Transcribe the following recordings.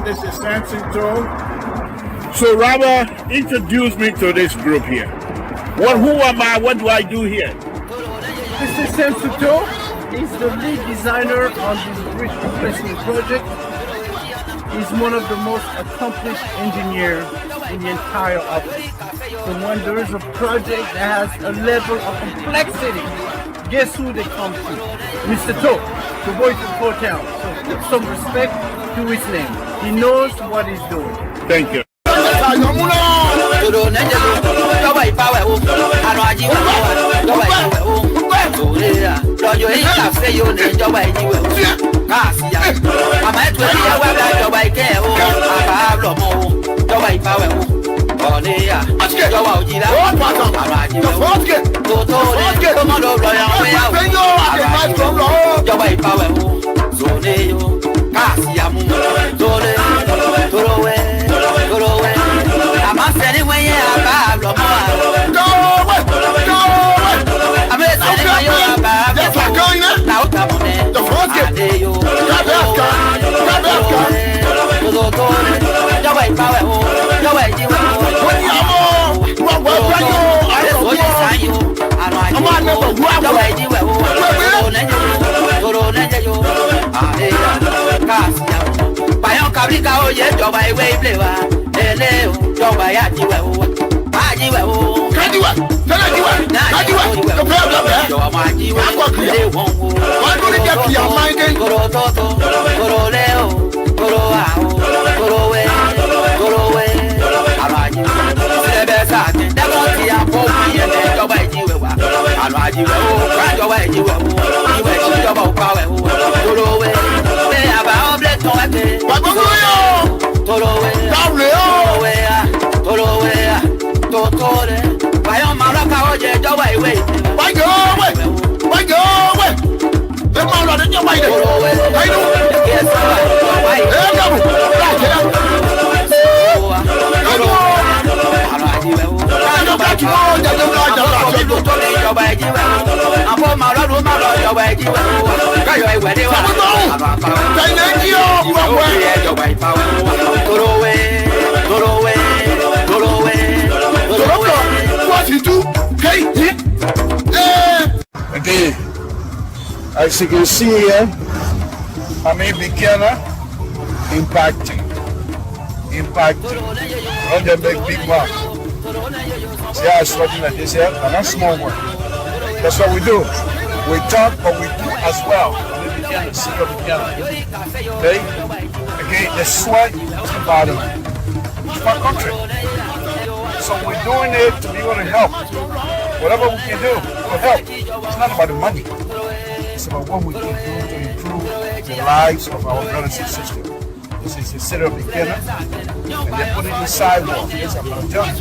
This is Samson. So Robert, introduce me to this group here. Who am I? What do I do here? Mr. Samson is the lead designer on this bridge replacement project. He's one of the most accomplished engineers in the entire office. So when there is a project that has a level of complexity, guess who they come to? Mr. To, the voice of Hotel. So put some respect to his name. He knows what he's doing. Thank you. Okay, as you can see here, I'm a beginner impacting. On the big mark. See how it's working like this here? And that's small one. That's what we do. We talk, but we do as well. The beginner, see your beginner. Okay? Okay, the sweat is the bottom. It's my country. So we're doing it to be able to help. Whatever we can do will help. It's not about the money. It's about what we can do to improve the lives of our brothers and sisters. This is instead of beginner, and they put it in the sidewalk. Yes, I'm going to tell you.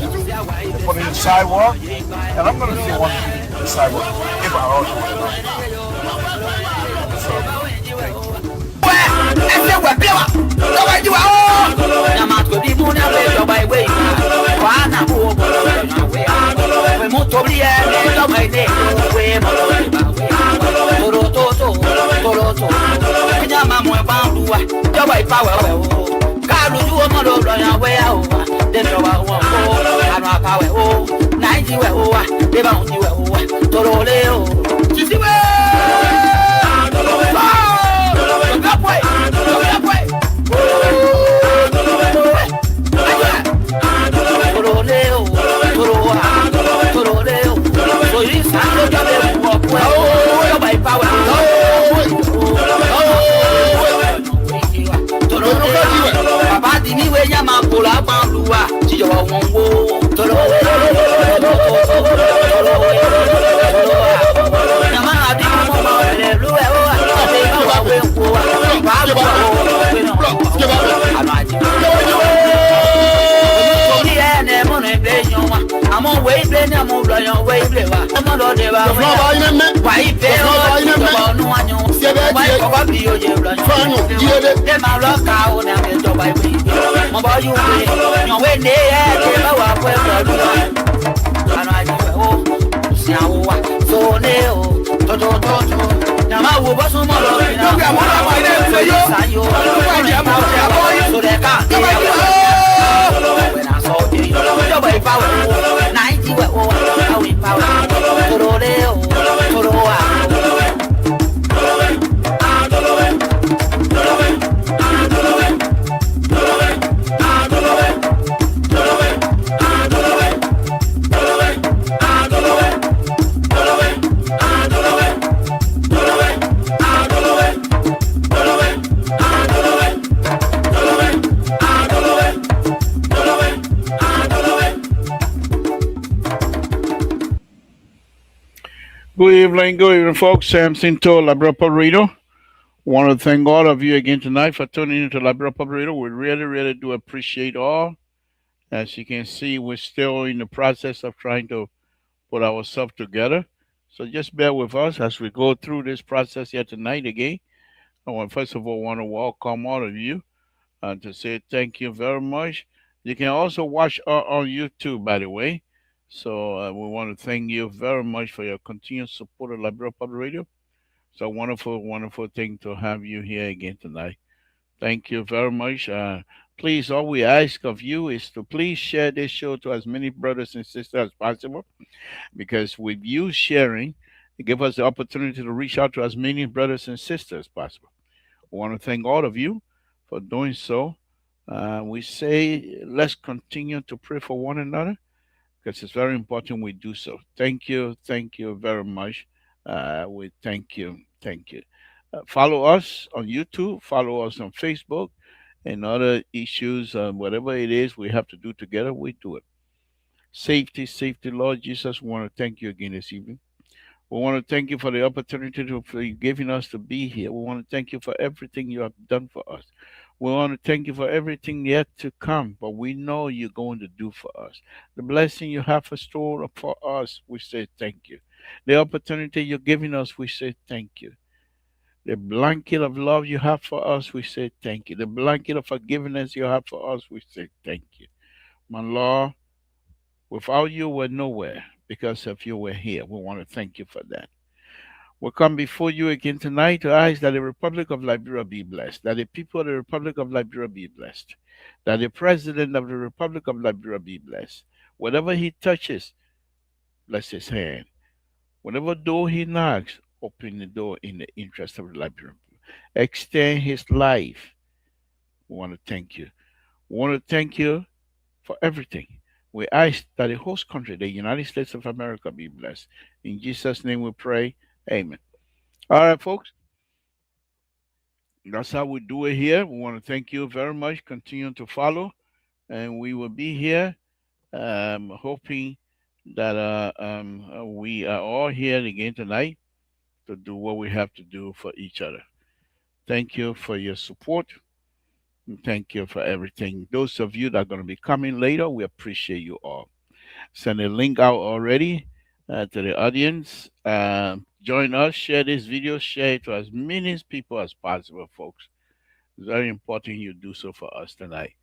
They put it in the sidewalk, and I'm going to feel one in the sidewalk. If I all do it. So, I'm on way playing, I'm on way play. I'm on the why pay no one you see why for be your them I rock out and get your wife. My boy you no way there and I oh see how so neo to Nama wo boss mo lo na we am on my name say yo so they can't when I saw you your boy power 90 we how we power Good evening, folks. Samson to Labra Burrito. Want to thank all of you again tonight for tuning into Labra Burrito. We really do appreciate all. As you can see, we're still in the process of trying to put ourselves together. So just bear with us as we go through this process here tonight again. First of all, want to welcome all of you and to say thank you very much. You can also watch on YouTube, by the way. So we want to thank you very much for your continued support of Liberal Public Radio. It's a wonderful thing to have you here again tonight. Thank you very much. Please, all we ask of you is to please share this show to as many brothers and sisters as possible, because with you sharing, it gives us the opportunity to reach out to as many brothers and sisters as possible. We want to thank all of you for doing so. We say let's continue to pray for one another, because it's very important we do so. Thank you very much. We thank you. Follow us on YouTube, follow us on Facebook, and other issues, whatever it is we have to do together, we do it. Safety, Lord Jesus, we want to thank you again this evening. We want to thank you for the opportunity for you giving us to be here. We want to thank you for everything you have done for us. We want to thank you for everything yet to come, but we know you're going to do for us. The blessing you have stored for us, we say thank you. The opportunity you're giving us, we say thank you. The blanket of love you have for us, we say thank you. The blanket of forgiveness you have for us, we say thank you. My Lord, without you, we're nowhere. Because of you, we're here. We want to thank you for that. We'll come before you again tonight to ask that the Republic of Liberia be blessed, that the people of the Republic of Liberia be blessed, that the President of the Republic of Liberia be blessed. Whatever he touches, bless his hand. Whatever door he knocks, open the door in the interest of the Liberian people. Extend his life. We want to thank you. We want to thank you for everything. We ask that the host country, the United States of America, be blessed. In Jesus' name we pray. Amen. All right, folks. That's how we do it here. We want to thank you very much. Continue to follow. And we will be here hoping that we are all here again tonight to do what we have to do for each other. Thank you for your support. And thank you for everything. Those of you that are going to be coming later, we appreciate you all. Send a link out already to the audience. Join us, share this video, share it to as many people as possible, folks. It's very important you do so for us tonight,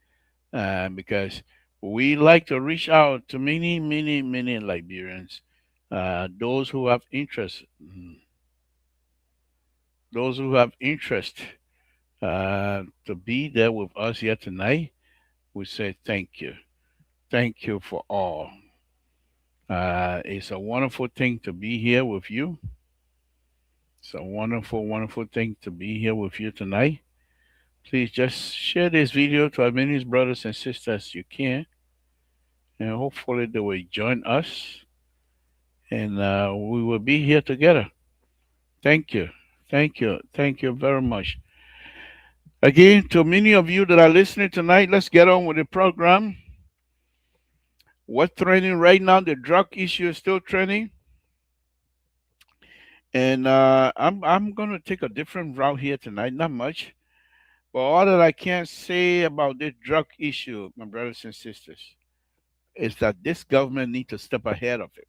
because we like to reach out to many Liberians, those who have interest, to be there with us here tonight. We say thank you. Thank you for all. It's a wonderful thing to be here with you. It's a wonderful thing to be here with you tonight. Please just share this video to as many brothers and sisters as you can. And hopefully they will join us. And we will be here together. Thank you. Thank you very much. Again, to many of you that are listening tonight, let's get on with the program. What's trending right now? The drug issue is still trending, and I'm gonna take a different route here tonight. Not much, but all that I can say about this drug issue, my brothers and sisters, is that this government needs to step ahead of it.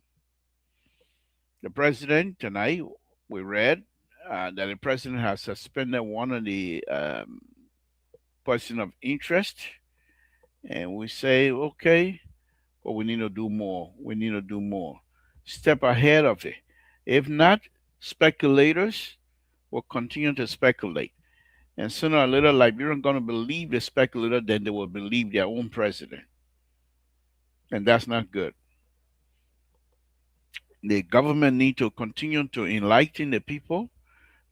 The president tonight, we read that the president has suspended one of the person of interest, and we say, okay, but we need to do more. We need to do more. Step ahead of it. If not, speculators will continue to speculate. And sooner or later, Liberians going to believe the speculator than they will believe their own president. And that's not good. The government need to continue to enlighten the people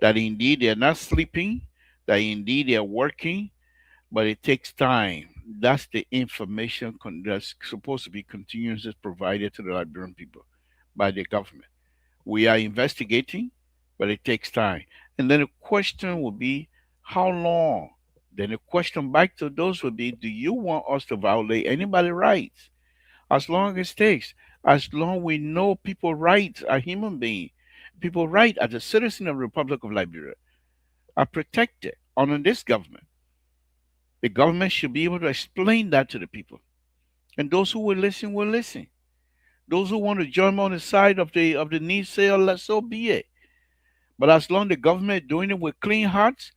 that indeed they're not sleeping, that indeed they're working, but it takes time. That's the information that's supposed to be continuously provided to the Liberian people by the government. We are investigating, but it takes time. And then the question will be, how long? Then the question back to those would be, do you want us to violate anybody's rights? As long as it takes, as long we know people rights are human beings, people right as a citizen of the Republic of Liberia are protected under this government. The government should be able to explain that to the people. And those who will listen will listen. Those who want to join on the side of the need say, oh, let so be it. But as long as the government is doing it with clean hearts,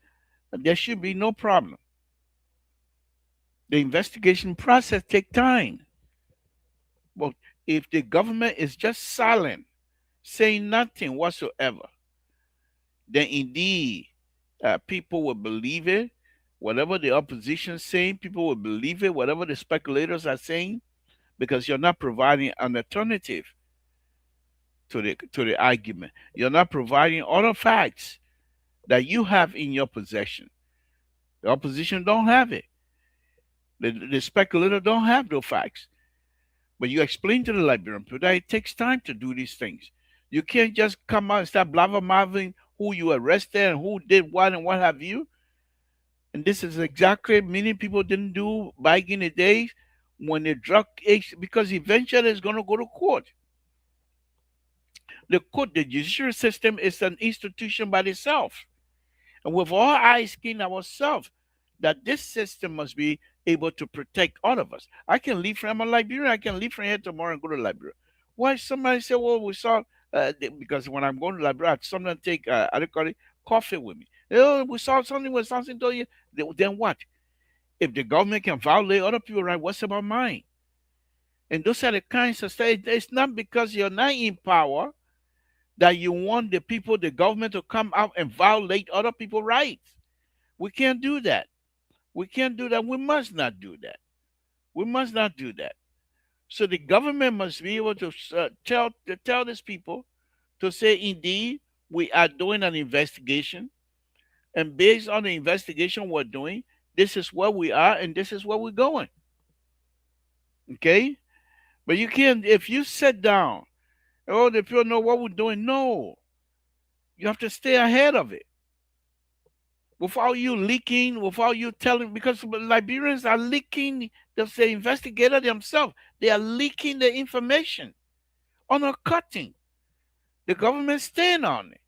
there should be no problem. The investigation process takes time. But if the government is just silent, saying nothing whatsoever, then indeed people will believe it. Whatever the opposition is saying, people will believe it. Whatever the speculators are saying, because you're not providing an alternative to the argument. You're not providing other facts that you have in your possession. The opposition don't have it. The speculator don't have those facts. But you explain to the Liberian people that it takes time to do these things. You can't just come out and start blabbermouthing who you arrested and who did what and what have you. And this is exactly many people didn't do back in the days when the drug age, because eventually it's going to go to court. The court, the judicial system is an institution by itself. And we've all asking ourselves that this system must be able to protect all of us. I can leave from Liberia, I can leave from here tomorrow and go to Liberia. Why somebody say, well, we saw, because when I'm going to Liberia, someone take, I don't call it, coffee with me. Oh, we saw something with something to you. Then what? If the government can violate other people's rights, what's about mine? And those are the kinds of stuff. It's not because you're not in power that you want the people, the government to come out and violate other people's rights. We can't do that. We can't do that. We must not do that. We must not do that. So the government must be able to tell these people to say, indeed, we are doing an investigation, and based on the investigation we're doing, this is where we are and this is where we're going. Okay? But you can't, if you sit down, oh, the people know what we're doing. No. You have to stay ahead of it. Without you leaking, without you telling, because Liberians are leaking, the investigator themselves, they are leaking the information, undercutting. The government stand on it.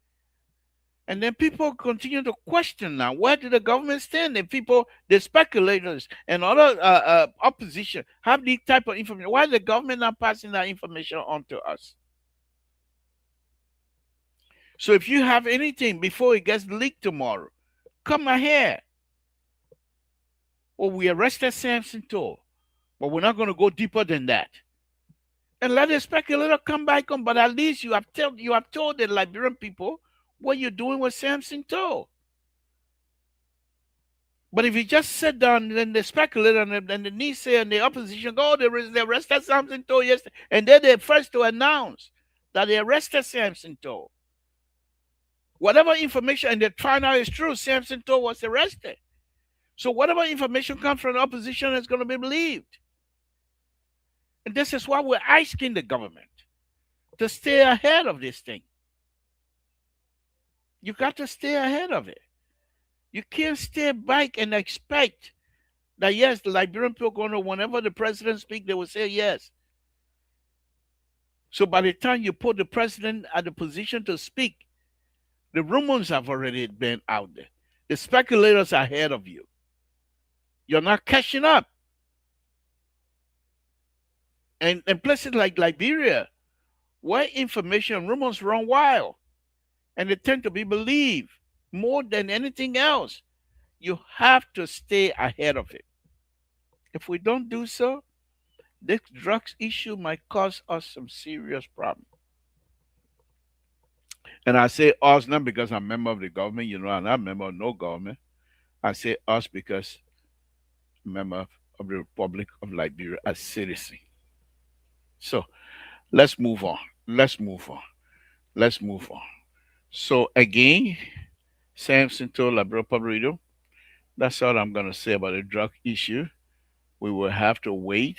And then people continue to question now, where did the government stand? And people, the speculators and other opposition have this type of information. Why is the government not passing that information on to us? So if you have anything before it gets leaked tomorrow, come ahead. Well, we arrested Samson too, but we're not going to go deeper than that. And let the speculator come back on, but at least you have told the Liberian people what you're doing with Samson too. But if you just sit down, then the speculator and the Nise and the opposition go, they arrested Samson too yesterday, and they're the first to announce that they arrested Samson too. Whatever information, and they find out is true, Samson too was arrested. So whatever information comes from the opposition is going to be believed. And this is why we're asking the government to stay ahead of this thing. You got to stay ahead of it. You can't stay back and expect that, yes, the Liberian people are going to, whenever the president speaks, they will say yes. So by the time you put the president at the position to speak, the rumors have already been out there. The speculators are ahead of you. You're not catching up. And places like Liberia, where information rumors run wild and they tend to be believed more than anything else, you have to stay ahead of it. If we don't do so, this drugs issue might cause us some serious problems. And I say us not because I'm a member of the government, I'm not a member of no government. I say us because I'm a member of the Republic of Liberia as citizen. So let's move on. Let's move on. Let's move on. So again, Samson told Liberia Public Radio, that's all I'm gonna say about the drug issue. We will have to wait.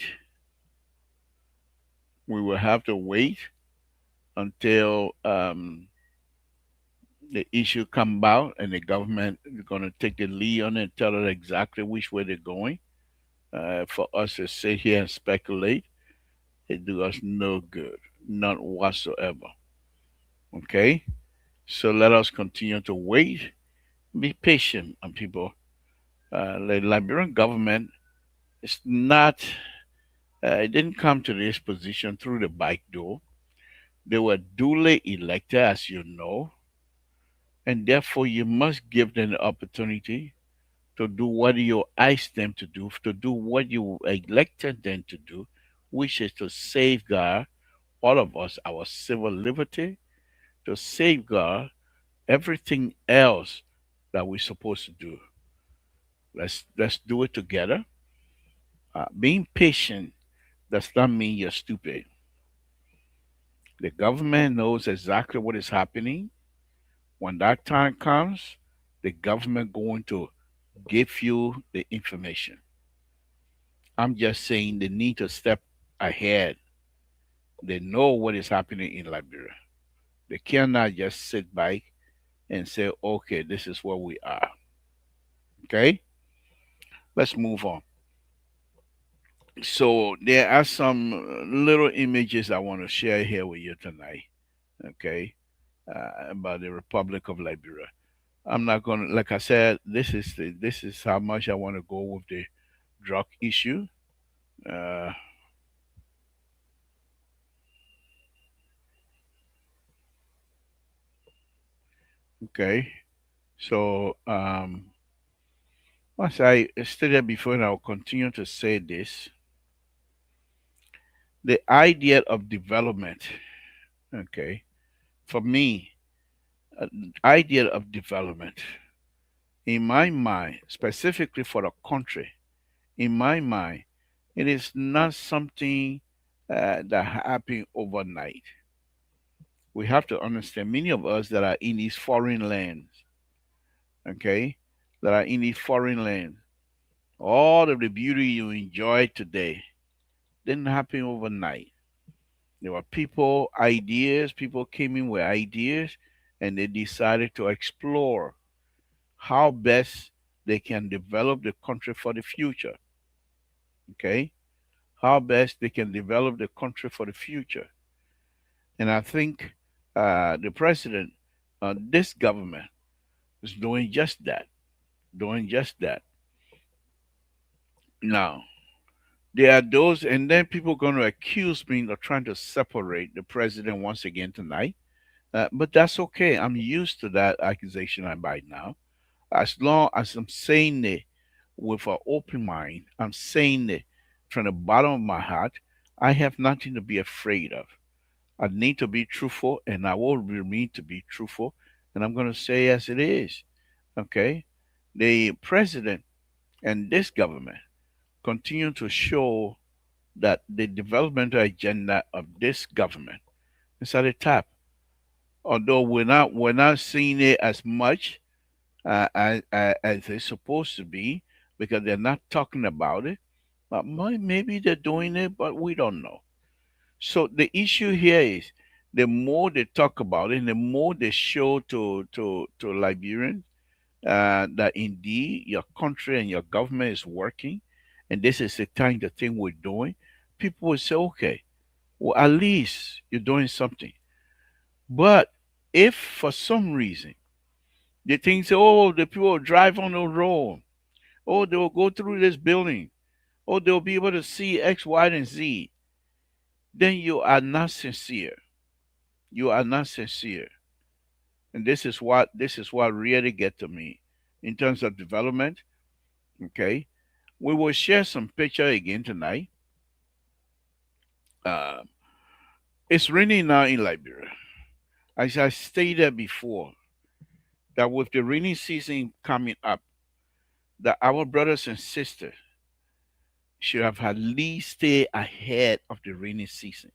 We will have to wait until the issue come about and the government is going to take the lead on it and tell us exactly which way they're going. For us to sit here and speculate, it do us no good, none whatsoever. Okay, so let us continue to wait, be patient, and people. The Liberian government is not. It didn't come to this position through the back door. They were duly elected, as you know, and therefore you must give them the opportunity to do what you asked them to do what you elected them to do, which is to safeguard all of us, our civil liberty, to safeguard everything else that we're supposed to do. Let's do it together. Being patient does not mean you're stupid. The government knows exactly what is happening. When that time comes, the government going to give you the information. I'm just saying they need to step ahead. They know what is happening in Liberia. They cannot just sit back and say, okay, this is where we are. Okay? Let's move on. So there are some little images I want to share here with you tonight. Okay? About the Republic of Liberia. I'm not gonna, like I said, this is how much I want to go with the drug issue. Uh, okay. So as I stated before, and I'll continue to say this, the idea of development, okay, for me, idea of development, in my mind, specifically for the country, in my mind, it is not something that happened overnight. We have to understand many of us that are in these foreign lands, okay, that are in these foreign lands, all of the beauty you enjoy today didn't happen overnight. There were people, ideas, people came in with ideas, and they decided to explore how best they can develop the country for the future. Okay? How best they can develop the country for the future. And I think the president, this government, is doing just that. Doing just that. Now, there are those, and then people are going to accuse me of trying to separate the president once again tonight. But that's okay. I'm used to that accusation by now. As long as I'm saying it with an open mind, I'm saying it from the bottom of my heart, I have nothing to be afraid of. I need to be truthful, and I will remain to be truthful, and I'm going to say as it is. Okay? The president and this government continue to show that the developmental agenda of this government is at the top. Although we're not seeing it as much as it's supposed to be because they're not talking about it. But maybe they're doing it, but we don't know. So the issue here is the more they talk about it, and the more they show to Liberians that indeed your country and your government is working, and this is the kind of thing we're doing, people will say, okay, Well, at least you're doing something. But if for some reason they think, say, oh, the people will drive on the road, oh, they will go through this building, oh, they'll be able to see X, Y, and Z, then you are not sincere. You are not sincere. And this is what really get to me in terms of development. Okay. We will share some picture again tonight. Uh, it's raining now in Liberia. As I stated before, that with the rainy season coming up, that our brothers and sisters should have at least stayed ahead of the rainy season.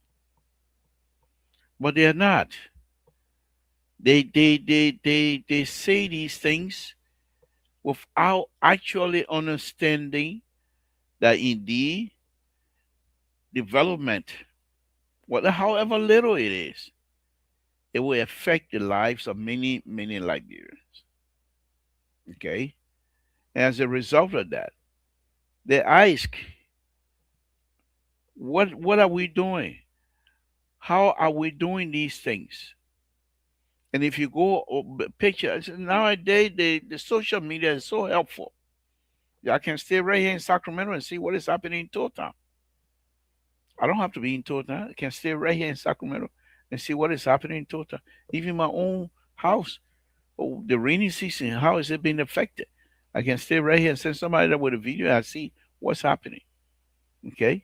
But they are not. They say these things without actually understanding that indeed development, however little it is, it will affect the lives of many, many Liberians. Okay? And as a result of that, they ask, what are we doing? How are we doing these things? And if you go pictures nowadays, the social media is so helpful. I can stay right here in Sacramento and see what is happening in Totown. I don't have to be in Totown. I can stay right here in Sacramento and see what is happening in Totown. Even my own house. Oh, the rainy season, how is it being affected? I can stay right here and send somebody there with a video and I see what's happening. Okay?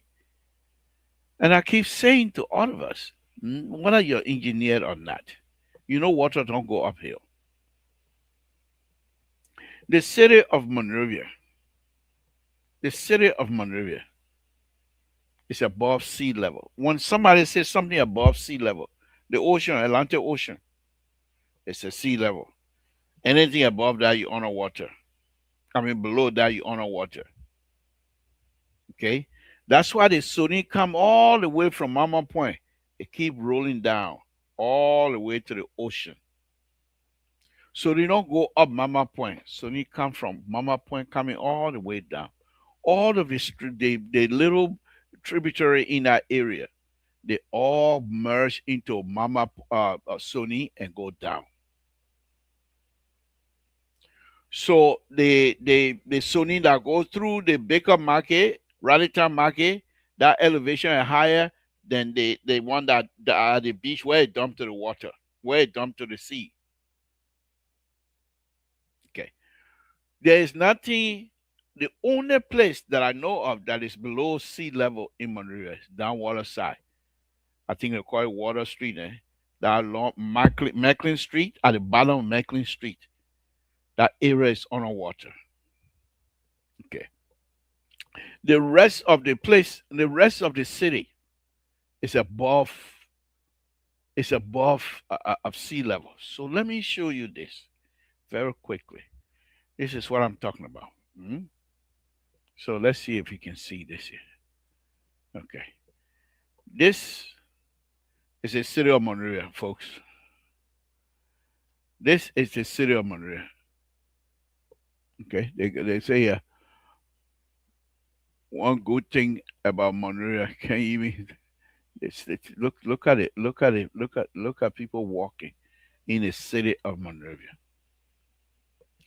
And I keep saying to all of us, whether you're engineered or not, you know water don't go uphill. The city of Monrovia, the city of Monrovia is above sea level. When somebody says something above sea level, the ocean, Atlantic Ocean, it's a sea level. Anything above that, you honor water. I mean, below that, you honor water. Okay? That's why the tsunami come all the way from Mama Point. It keep rolling down all the way to the ocean. So they don't go up Mama Point. Tsunami come from Mama Point coming all the way down. All of the little tributary in that area, they all merge into Mama Sony and go down. So the Sony that goes through the Baker Market, Raditon Market, that elevation is higher than the one that at the beach where it dumped to the water, where it dumped to the sea. Okay. There is nothing. The only place that I know of that is below sea level in Monrovia is down water side. I think they call it Water Street. That along Macklin Street, at the bottom of Macklin Street, that area is underwater. Okay. The rest of the place, the rest of the city, is above. Is above of sea level. So let me show you this very quickly. This is what I'm talking about. So let's see if you can see this here. Okay. This is the city of Monrovia, folks. This is the city of Monrovia. Okay. They say one good thing about Monrovia can't even look at it. Look at people walking in the city of Monrovia.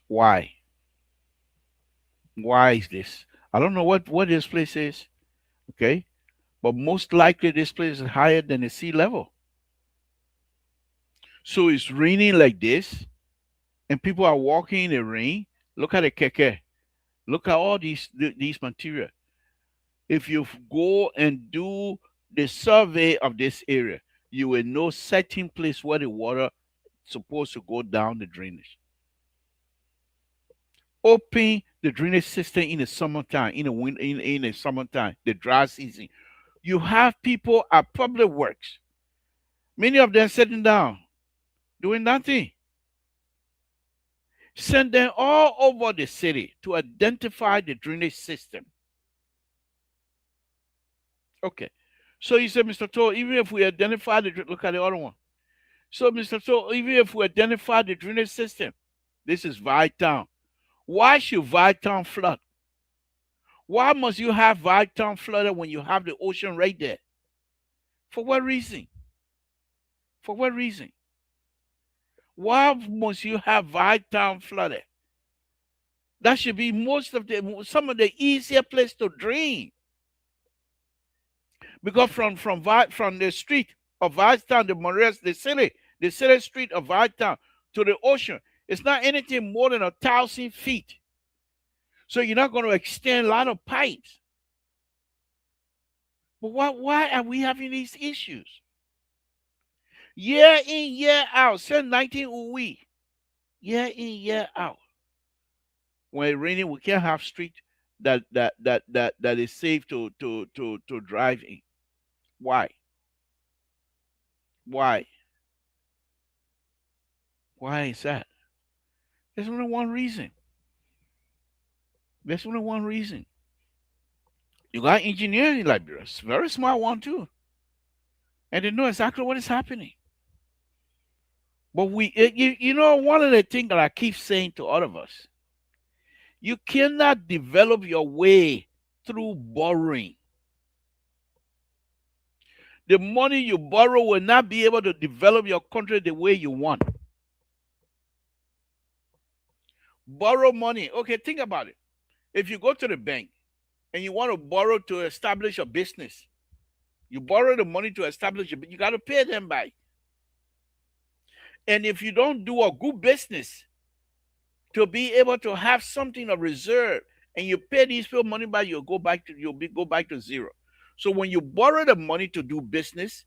Why? Why is this? I don't know what this place is. Okay. But most likely this place is higher than the sea level. So it's raining like this, and people are walking in the rain. Look at the keke. Look at all these material. If you go and do the survey of this area, you will know certain place where the water supposed to go down the drainage. Open the drainage system in the summertime, in the summertime, the dry season. You have people at public works, many of them sitting down, doing nothing. Send them all over the city to identify the drainage system. Okay. So you said, Mr. Toll, even if we identify look at the other one. So, Mr. Toll, even if we identify the drainage system, this is Town. Why should Town flood? Why must you have Town flooded when you have the ocean right there? For what reason? For what reason? Why must you have Town flooded? That should be some of the easier place to dream. Because from the street of Town, the city street of Town to the ocean, it's not anything more than 1,000 feet. So you're not going to extend a lot of pipes. But why are we having these issues? Year in, year out, since 19 we. Year in, year out. When it's raining, we can't have street that is safe to drive in. Why? Why? Why is that? There's only one reason. There's only one reason. You got engineers in Liberia, very smart one too, and they know exactly what is happening. But one of the things that I keep saying to all of us, you cannot develop your way through borrowing. The money you borrow will not be able to develop your country the way you want. Borrow money. Okay, think about it. If you go to the bank and you want to borrow to establish a business, you borrow the money to establish it, but you got to pay them back. And if you don't do a good business to be able to have something of reserve, and you pay these people money back, you'll go back to zero. So when you borrow the money to do business,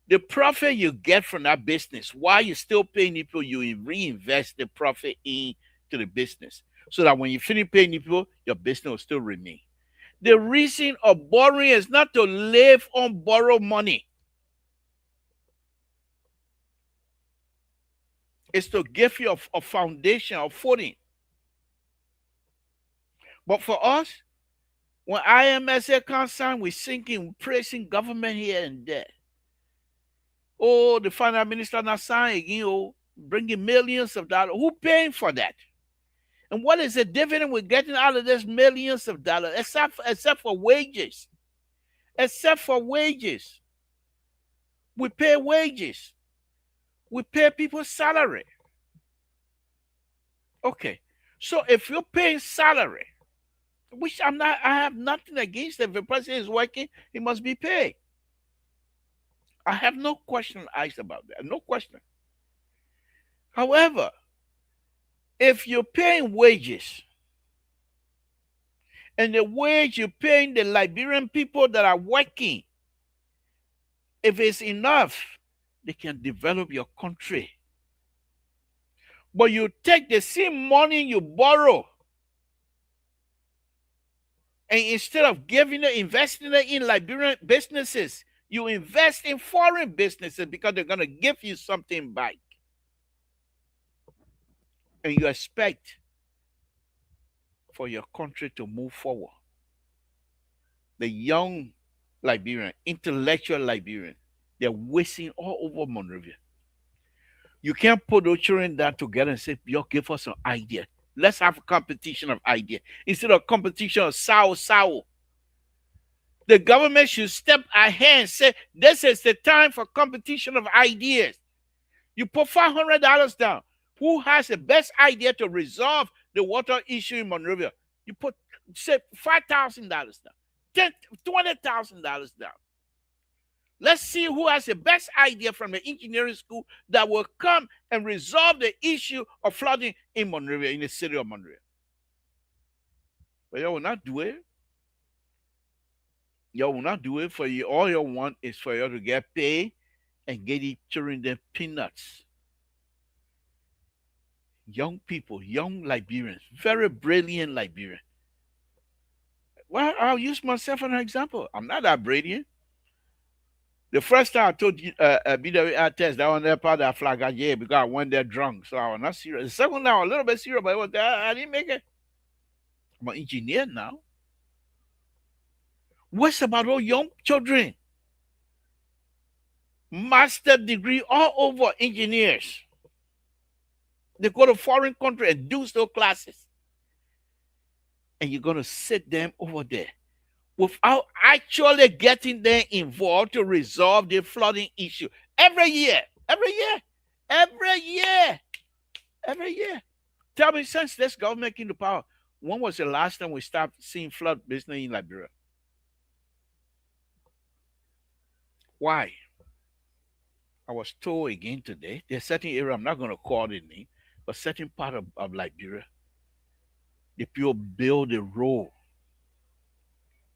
the profit you get from that business, while you're still paying people, you reinvest the profit into the business, so that when you finish paying people, your business will still remain. The reason of borrowing is not to live on borrowed money. It's to give you a foundation, a footing. But for us, when IMSA concerned, we're sinking, praising government here and there. Oh, the finance minister not signing again, bringing millions of dollars. Who paying for that? And what is the dividend we're getting out of this millions of dollars, except for wages? Except for wages. We pay wages. We pay people's salary. Okay. So if you're paying salary, which I have nothing against. If a person is working, he must be paid. I have no question asked about that. No question. However, if you're paying wages, and the wage you're paying the Liberian people that are working, if it's enough, they can develop your country. But you take the same money you borrow, and instead of investing it in Liberian businesses, you invest in foreign businesses because they're going to give you something back. And you expect for your country to move forward. The young Liberian, intellectual Liberian, they're wasting all over Monrovia. You can't put those children down together and say, yo, give us an idea. Let's have a competition of idea instead of competition of sour. The government should step ahead and say, this is the time for competition of ideas. You put $500 down. Who has the best idea to resolve the water issue in Monrovia? You put, say, $5,000 down, $20,000 down. Let's see who has the best idea from the engineering school that will come and resolve the issue of flooding in Monrovia, in the city of Monrovia. But y'all will not do it. Y'all will not do it for you. All you want is for you to get paid and get each children their peanuts. Young people, young Liberians, very brilliant Liberians. Well, I'll use myself as an example. I'm not that brilliant. The first time I told you BWI test, that one there part of flag because I went there drunk, so I was not serious. The second time I was a little bit serious, but I didn't make it. I'm an engineer now. What's about all young children? Master degree all over engineers. They go to foreign country and do those classes. And you're going to sit them over there without actually getting them involved to resolve the flooding issue. Every year, every year, every year, every year. Tell me, since this government came to power, when was the last time we stopped seeing flood business in Liberia? Why? I was told again today, there's certain area, I'm not going to call the name, but certain part of Liberia, the people build a road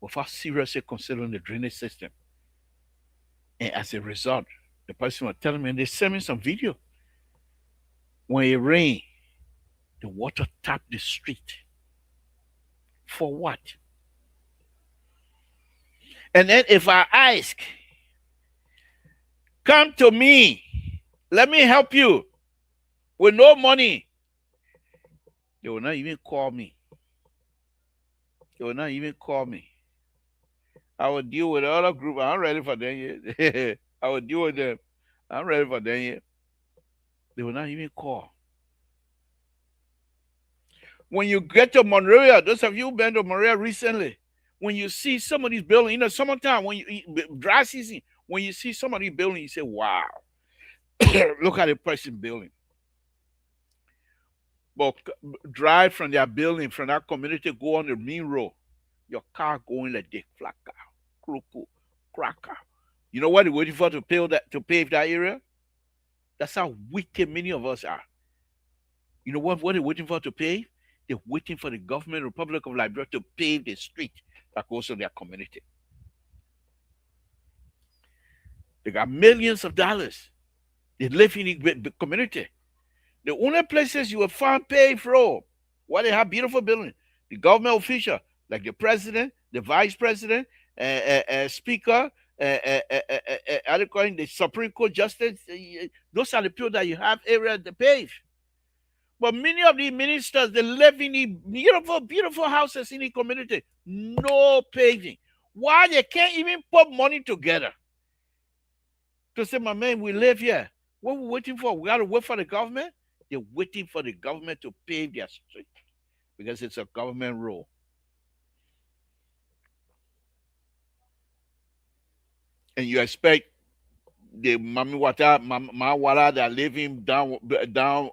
without seriously considering the drainage system. And as a result, the person was telling me, and they sent me some video. When it rained, the water tapped the street. For what? And then if I ask, come to me, let me help you with no money, they will not even call me. They will not even call me. I will deal with the other group. I'm ready for them yet. I will deal with them. I'm ready for them yet. They will not even call. When you get to Monrovia, those of you who been to Monrovia recently, when you see some of these buildings, summertime, when you dry season, when you see some of these buildings, you say, wow, look at the person building. But drive from their building, from that community, go on the main road. Your car going like this, flaka, kruku, cracker. You know what they're waiting for to pave that area? That's how wicked many of us are. You know what they're waiting for to pave? They're waiting for the government Republic of Liberia to pave the street that goes to their community. They got millions of dollars. They live in the community. The only places you will find paved road, where they have beautiful buildings, the government official, like the president, the vice president, speaker, the Supreme Court justice, those are the people that you have area to pave. But many of the ministers, they live in the beautiful, beautiful houses in the community. No paving. Why? They can't even put money together to say, my man, we live here. What are we waiting for? We got to wait for the government? They're waiting for the government to pave their street because it's a government rule. And you expect the Mawala that are living down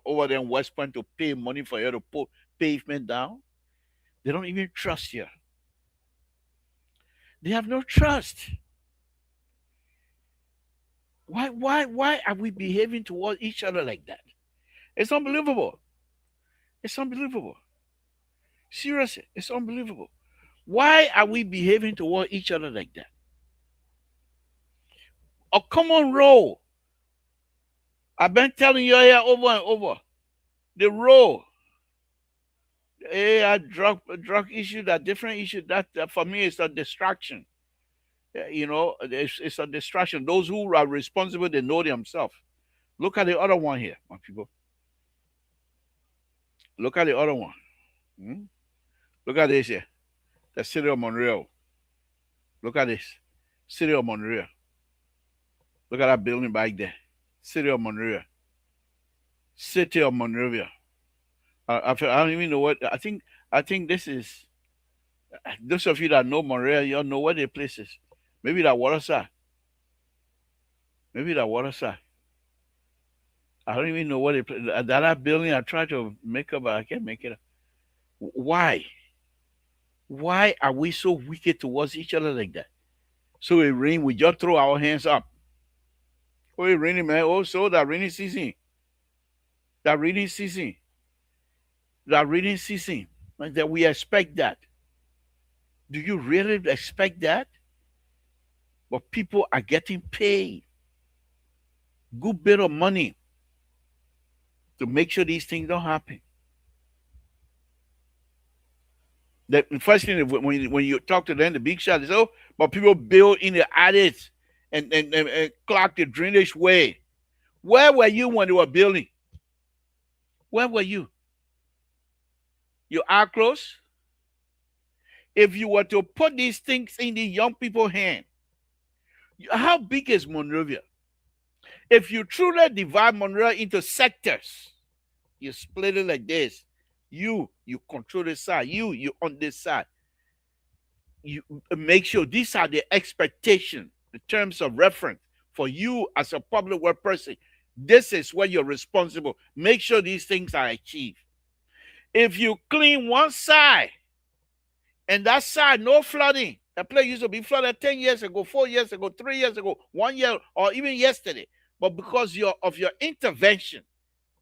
over there in West Point to pay money for you to put pavement down? They don't even trust you. They have no trust. Why are we behaving towards each other like that? It's unbelievable. It's unbelievable. Seriously, it's unbelievable. Why are we behaving toward each other like that? A common role. I've been telling you here over and over. The role. Drug issue, that different issue, that for me is a distraction. It's a distraction. Those who are responsible, they know themselves. Look at the other one here, my people. Look at the other one. Look at this here. The city of Monrovia. Look at this. City of Monrovia. Look at that building back there. City of Monrovia. City of Monrovia. I don't even know what I think this is. Those of you that know Monrovia, you all know where the place is. Maybe that water side. Maybe that water side. I don't even know what that building. I tried to make up, but I can't make it up. Why? Why are we so wicked towards each other like that? So it rain, we just throw our hands up. Oh, it raining, man. Oh, so that rainy season. That rainy season. That rainy season. That we expect that. Do you really expect that? But people are getting paid good bit of money to make sure these things don't happen. The first thing when you talk to them, the big shot is, oh, but people build in the attics and clock the drainage way. Where were you when they were building? Where were you? Your eye closed? If you were to put these things in the young people's hand, how big is Monrovia? If you truly divide Monrovia into sectors, you split it like this. You control this side. You on this side. you make sure these are the expectations, the terms of reference for you as a public work person. This is where you're responsible. Make sure these things are achieved. If you clean one side and that side no flooding, that place used to be flooded 10 years ago, 4 years ago, 3 years ago, 1 year, or even yesterday. But because of your intervention,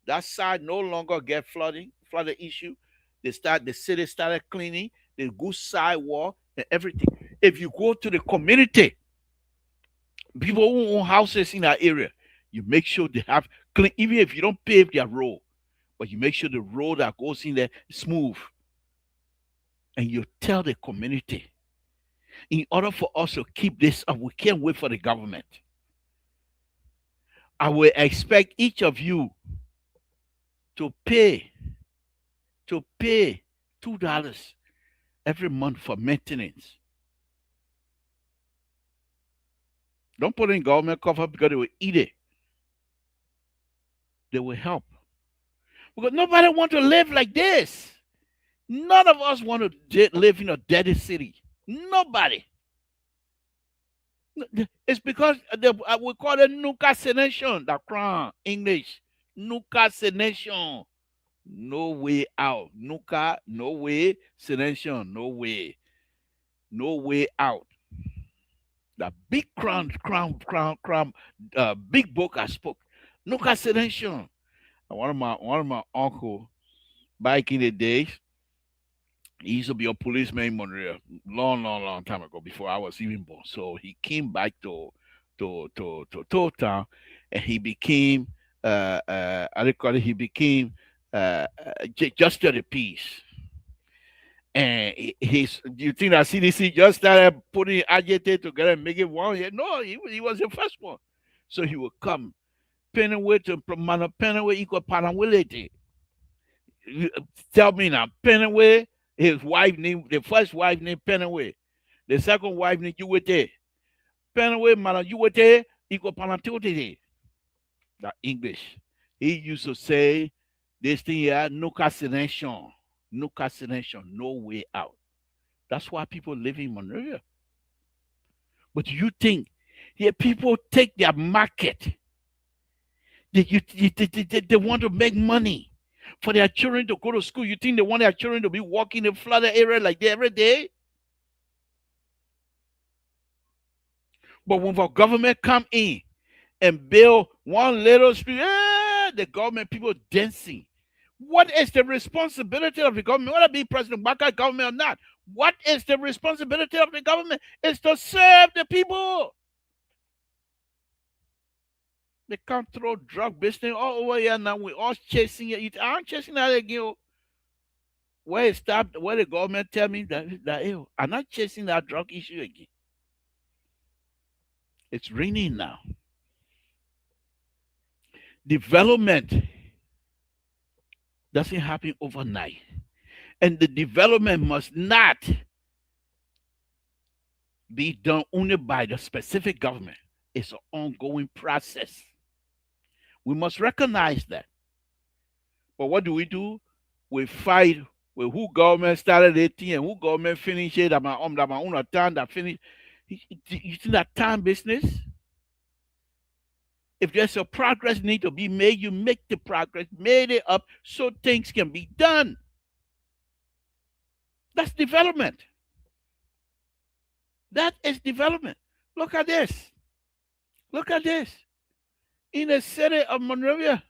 that side no longer get flooded issue. The city started cleaning, the good sidewalk and everything. If you go to the community, people who own houses in that area, you make sure they have clean, even if you don't pave their road, but you make sure the road that goes in there is smooth. And you tell the community, in order for us to keep this up, we can't wait for the government. I will expect each of you to pay $2 every month for maintenance. Don't put it in government cover because they will eat it. They will help. Because nobody want to live like this. None of us want to live in a dirty city. Nobody. It's because we call it nucasination, the crown, English. Nucasination. No way out. Nuka, no way. Sination, no way. No way out. The big big book I spoke. Nucasination. One of my uncle back in the days, he used to be a policeman in Monreal, long time ago, before I was even born. So he came back to town, and he became I call it, he became just of the peace. And he's, do you think that CDC just started putting agitated together and making one? No, he was the first one. So he would come, Pennyway to Mana Pennyway equal Panawility. Tell me now, Pennyway, his wife named, the first wife named Pennyway, the second wife named Uwete. Pennyway, Mana Uwete equal Panatoti. That English. He used to say this thing here, no castination, no way out. That's why people live in Monrovia. But you think, yeah, people take their market. They want to make money for their children to go to school. You think they want their children to be walking in flooded area like that every day? But when the government come in and build one little street, the government people dancing. What is the responsibility of the government? Whether it be President Baka government or not, what is the responsibility of the government? It's to serve the people. They can't throw drug business all over here now. We're all chasing it. I'm chasing that again. Where it stopped, where the government tell me that I'm not chasing that drug issue again. It's raining now. Development doesn't happen overnight. And the development must not be done only by the specific government. It's an ongoing process. We must recognize that. But what do? We fight with who government started it and who government finished it. That my own time that finished. You see that time business? If there's a progress need to be made, you make the progress, made it up so things can be done. That's development. That is development. Look at this. Look at this. In the city of Monrovia.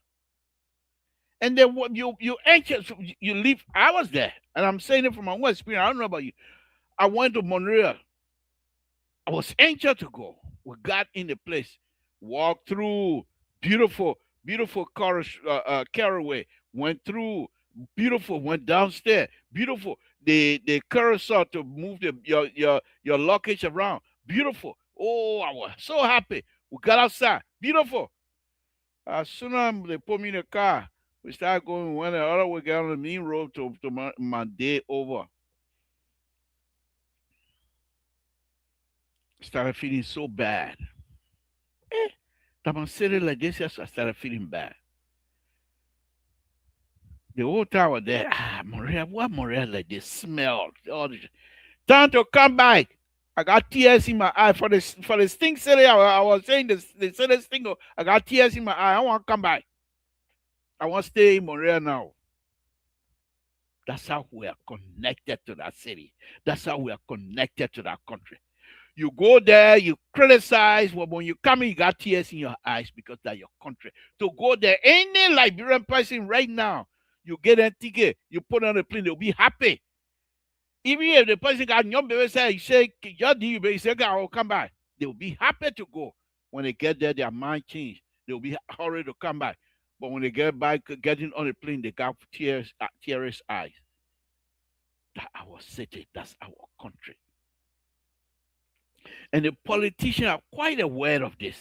And then you anxious, you leave. I was there, and I'm saying it from my own experience. I don't know about you. I went to Monrovia. I was anxious to go. We got in the place, walked through, beautiful carriageway, went through, beautiful, went downstairs, beautiful. The carousel to move your luggage around, beautiful. Oh, I was so happy. We got outside, beautiful. As soon as they put me in the car, we started going, went the other way down the main road to my day over. Started feeling so bad. That I'm sitting like this, I started feeling bad. The whole time I was there, Montreal, what Montreal like this smell, all this. Time to come back. I got tears in my eye for the sting city. I was saying the city sting. I got tears in my eye. I want to come back. I want to stay in Montreal now. That's how we are connected to that city. That's how we are connected to that country. You go there, you criticize, but when you come in, you got tears in your eyes because that's your country. To go there, any Liberian person right now, you get a ticket, you put on a plane, they'll be happy. Even if the person got young baby say, just do you say, I will come back. They'll be happy to go. When they get there, their mind change. They'll be hurried to come back. But when they get back, getting on the plane, they got tears eyes. That's our city. That's our country. And the politicians are quite aware of this.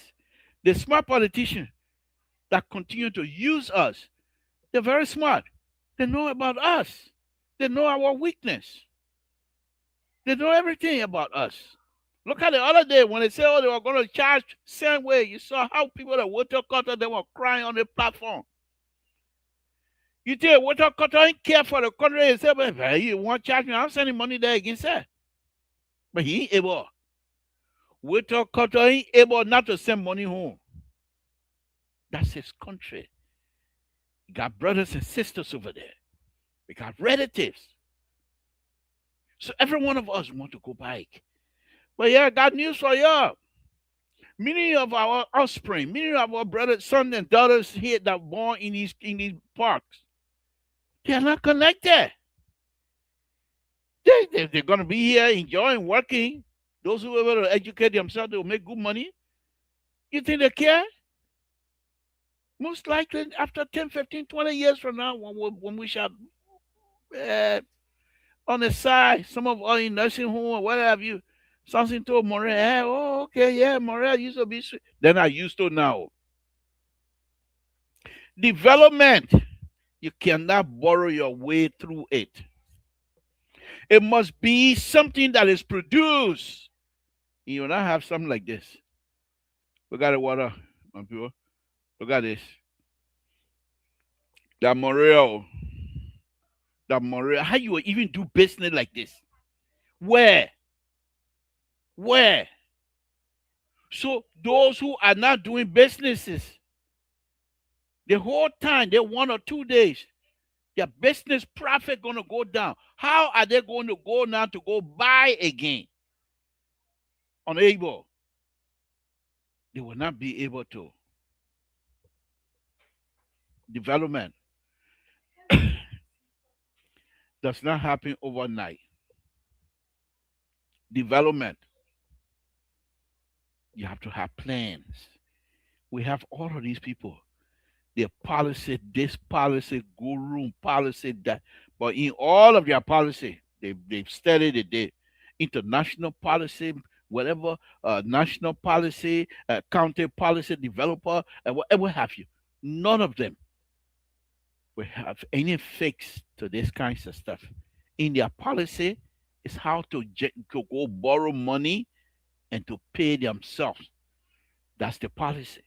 The smart politicians that continue to use us, they're very smart. They know about us. They know our weakness. They know everything about us. Look at the other day when they said, oh, they were going to charge same way. You saw how people at Water Cutter, they were crying on the platform. You think Water Cutter ain't care for the country and say, but hey, you want to charge me? I'm sending money there against that. But he ain't able. Water Cutter ain't able not to send money home. That's his country. He got brothers and sisters over there. We got relatives. So every one of us want to go back. But yeah, I got news for you. Many of our offspring, many of our brothers, sons, and daughters here that are born in these parks, they are not connected. They're going to be here enjoying working. Those who are able to educate themselves, they will make good money. You think they care? Most likely, after 10, 15, 20 years from now, when we shall, on the side, some of us in nursing home or what have you, something told Morel, hey, oh, okay, yeah, Morel used to be sweet. Then I used to now. Development, you cannot borrow your way through it. It must be something that is produced. You will not have something like this. Look at the water, my people. Look at this. That Morel. How you will even do business like this? Where? So those who are not doing businesses, the whole time, they 1 or 2 days, their business profit going to go down. How are they going to go now to go buy again? Unable. They will not be able to. Development does not happen overnight. Development, you have to have plans. We have all of these people. Their policy, this policy, guru policy, that. But in all of their policy, they've studied it. They international policy, whatever, national policy, county policy, developer, and whatever have you. None of them will have any fix to this kinds of stuff. In their policy, is how to go borrow money and to pay themselves. That's the policy.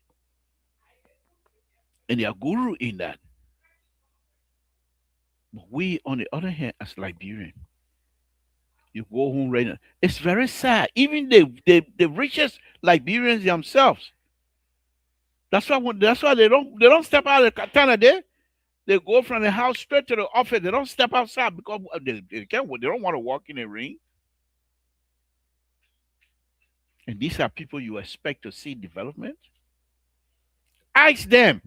And they are guru in that. But we, on the other hand, as Liberian, you go home right now. It's very sad. Even the richest Liberians themselves. That's why they don't step out of the katana there. They go from the house straight to the office. They don't step outside because they don't want to walk in a ring. And these are people you expect to see development. Ask them.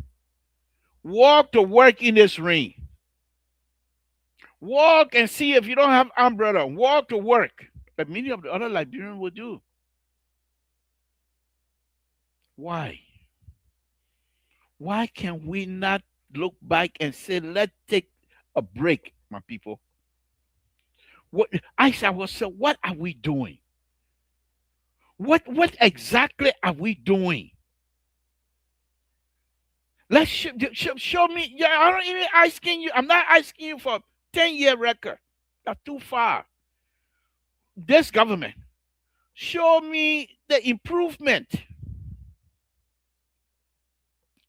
Walk to work in this ring. Walk and see if you don't have umbrella. Walk to work. Like many of the other Liberians will do. Why? Why can we not look back and say, let's take a break, my people? What I said was, so what are we doing? What exactly are we doing? Let's show me. Yeah, I don't even asking you. I'm not asking you for 10-year record. That's too far. This government, show me the improvement.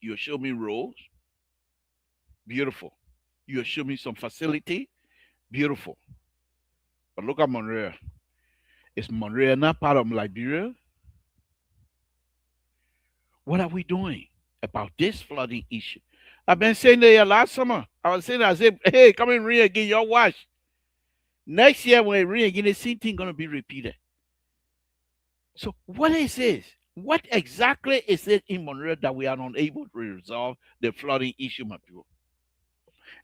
You show me roads, beautiful. You show me some facility, beautiful. But look at Monroe. Is Monrovia not part of Liberia? What are we doing about this flooding issue? I've been saying there last summer. I was saying, I said, hey, come in rain again, your watch. Next year when it rain again, the same thing gonna be repeated. So what is this? What exactly is it in Monrovia that we are unable to resolve the flooding issue, my people?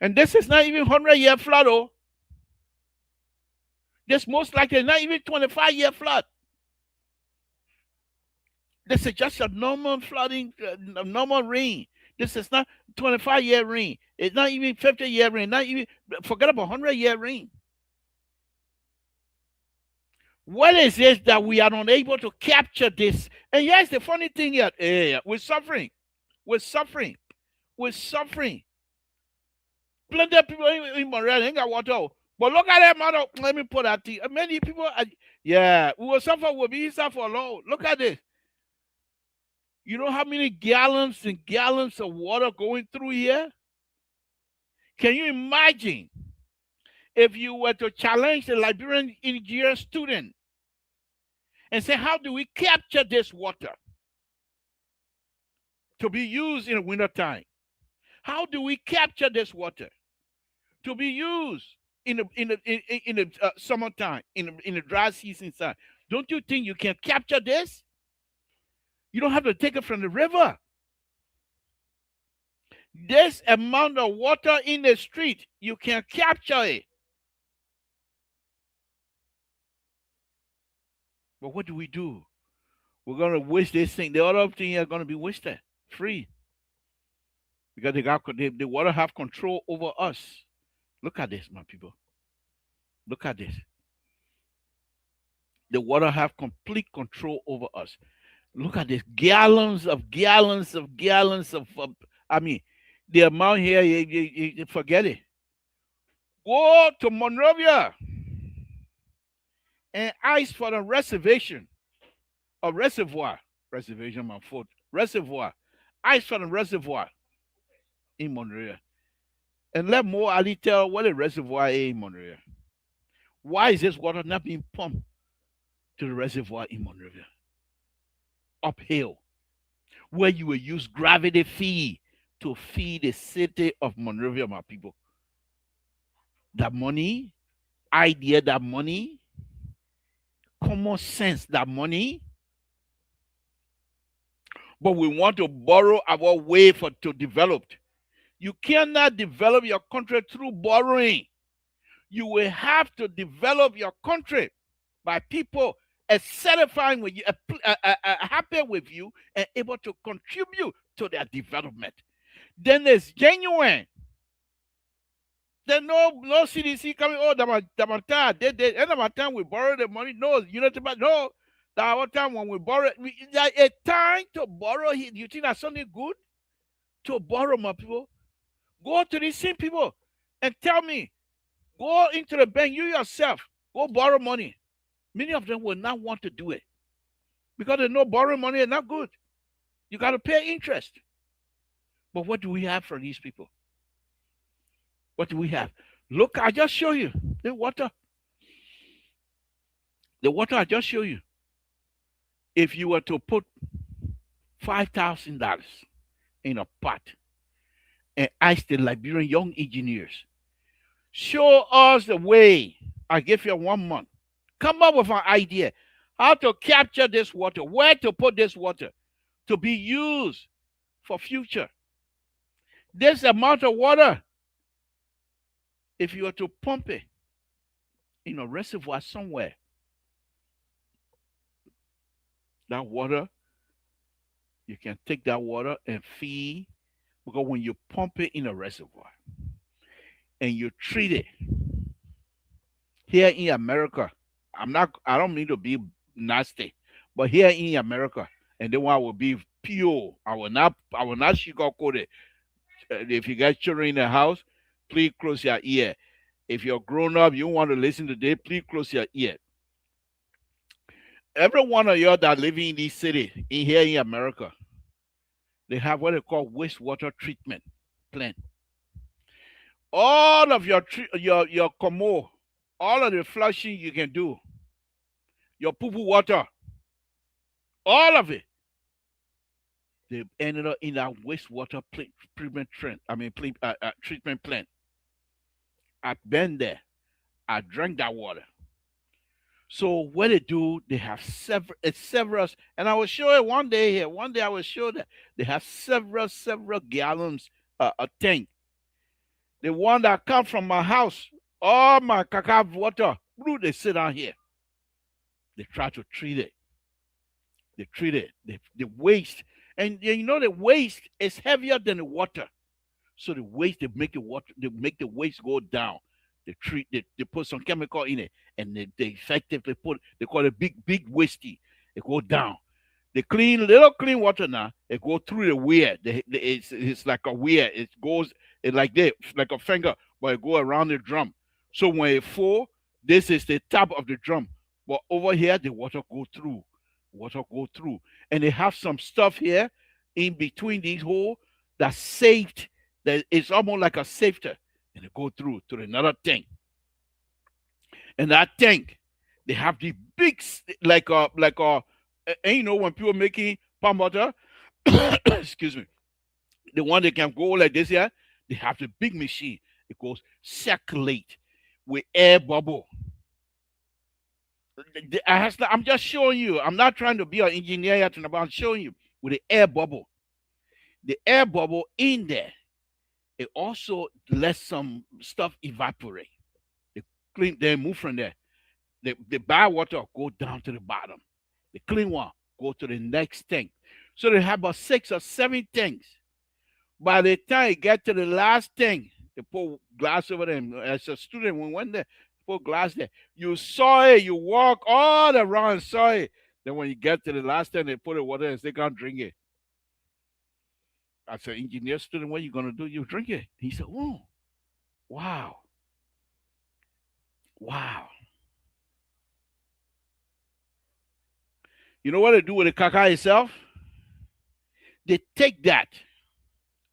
And this is not even 100-year flood, oh. This most likely not even 25-year flood. This is just a normal flooding, normal rain. This is not 25-year rain. It's not even 50-year rain. Not even, forget about 100-year rain. What is it that we are unable to capture this? And here's the funny thing here. We're suffering. We're suffering. We're suffering. Plenty of people in Montreal ain't got water. But look at that amount of, let me put that thing. Many people, yeah, we will suffer, we'll be suffer alone. Look at this. You know how many gallons and gallons of water going through here? Can you imagine if you were to challenge the Liberian engineer student and say, how do we capture this water to be used in the wintertime? How do we capture this water to be used in the summertime, in the dry season time? Don't you think you can capture this? You don't have to take it from the river. This amount of water in the street, you can capture it. But what do? We're going to waste this thing. The other thing are going to be wasted, free. Because the water have control over us. Look at this, my people. Look at this. The water have complete control over us. Look at this. Gallons of I mean, the amount here, you forget it. Go to Monrovia and ice for the reservation. A reservoir. Reservation, my foot. Reservoir. Ice for the reservoir in Monrovia. And let Mo Ali tell what a reservoir is in Monrovia. Why is this water not being pumped to the reservoir in Monrovia? Uphill, where you will use gravity feed to feed the city of Monrovia, my people. That money, idea, that money, common sense, that money. But we want to borrow our way to develop. You cannot develop your country through borrowing. You will have to develop your country by people satisfying with you, happy with you, and able to contribute to their development. Then it's genuine. There's no CDC coming. Oh, that time we borrow the money. No, you know about no. That time when we borrow, there's a time to borrow. You think that's something good to borrow, my people? Go to these same people and tell me. Go into the bank, you yourself, go borrow money. Many of them will not want to do it because they know borrowing money is not good. You got to pay interest. But what do we have from these people? What do we have? Look, I just show you the water. The water I just show you. If you were to put $5,000 in a pot and ask the Liberian young engineers, show us the way. I give you 1 month. Come up with an idea how to capture this water, where to put this water to be used for future. This amount of water, if you were to pump it in a reservoir somewhere, that water, you can take that water and feed, because when you pump it in a reservoir and you treat it here in America, I don't mean to be nasty, but here in America, and then one will be pure. I will not sugarcoat it. If you got children in the house, please close your ear. If you're grown up, you want to listen to this, please close your ear. Every one of you that live in this city, here in America, they have what they call wastewater treatment plant. All of your commo, all of the flushing you can do your poo-poo water, all of it, they ended up in that wastewater treatment plant. Treatment plant. I've been there. I drank that water. So what they do, they have several, and I will show it one day here. One day I will show that they have several gallons a tank. The one that come from my house, all my cacao water, blue, they sit down here. They try to treat it. They treat it. The waste, and you know the waste is heavier than the water. So the waste they make the waste go down. They put some chemical in it, and they effectively they call it big wasty. It go down. The little clean water now, it go through the weir. It's like a weir. It goes like this, like a finger, but it go around the drum. So when it fall, this is the top of the drum. But over here, the water go through. Water go through. And they have some stuff here in between these holes that saved, that it's almost like a safety. And it go through to another tank. And that tank, they have the big, and you know when people making palm butter, excuse me, the one that can go like this here, they have the big machine. It goes circulate with air bubble. I'm just showing you. I'm not trying to be an engineer yet, but I'm showing you with the air bubble. The air bubble in there, it also lets some stuff evaporate. They move from there. The bad water go down to the bottom. The clean one go to the next tank. So they have about 6 or 7 tanks. By the time you get to the last tank, they put glass over them. As a student, when we went there, put glass there. You saw it. You walk all around and saw it. Then when you get to the last tank, they put the water and they can't drink it. I said, engineer student, what are you going to do? You drink it. He said, oh, wow. Wow. You know what they do with the cacao itself? They take that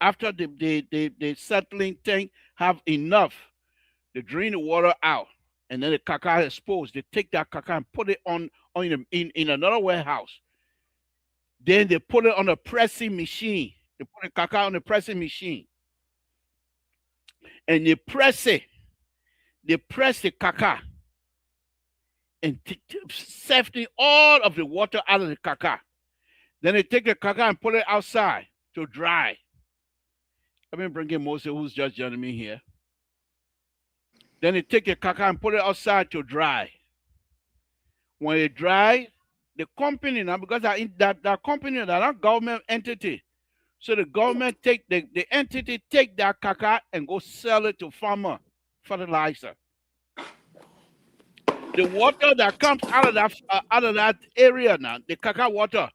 after the settling tank have enough, they drain the water out, and then the cacao is exposed. They take that cacao and put it in another warehouse. Then they put it on a pressing machine. They put the cacao on the pressing machine, and they press it. They press the cacao and sifting all of the water out of the cacao. Then they take the cacao and put it outside to dry. I've been bringing Moses, who's just joining me here. Then they take the cacao and put it outside to dry. When it dry, the company now, because that company, they're not government entity. So the government the entity take that cacao and go sell it to farmer fertilizer. The water that comes out of that area now, the cacao water,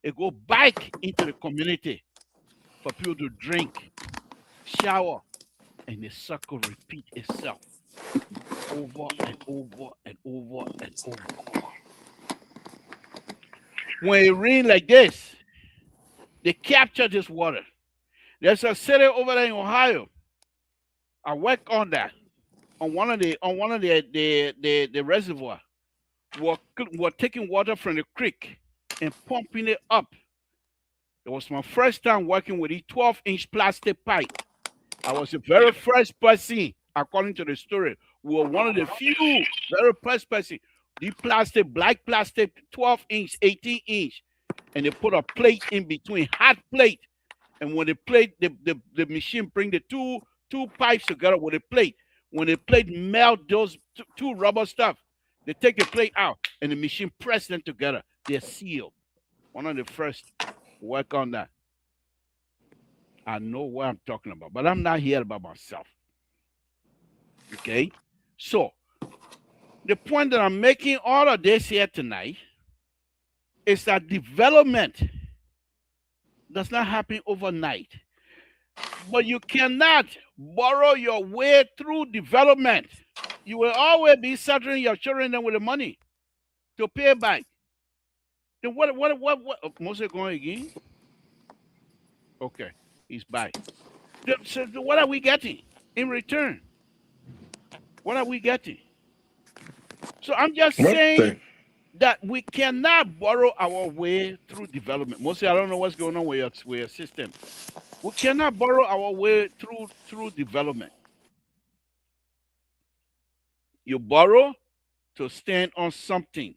it go back into the community for people to drink, shower, and the cycle repeat itself over and over and over and over. When it rain like this, they capture this water. There's a city over there in Ohio. I work on that. On one of the reservoir. We're taking water from the creek and pumping it up. It was my first time working with a 12-inch plastic pipe. I was the very first person, according to the story. We were one of the few very first person. The black plastic, 12-inch, 18-inch, and they put a plate in between, hot plate. And when the plate, the machine bring the two pipes together with a plate. When the plate melt those two rubber stuff, they take the plate out and the machine press them together. They're sealed. One of the first work on that. I know what I'm talking about, but I'm not here about myself. Okay? So, the point that I'm making all of this here tonight is that development does not happen overnight. But you cannot borrow your way through development. You will always be saddling your children with the money to pay back. Then what Moses going again? Okay, he's back. So what are we getting in return? What are we getting? So I'm just saying that we cannot borrow our way through development. Mostly, I don't know what's going on with your system. We cannot borrow our way through development. You borrow to stand on something.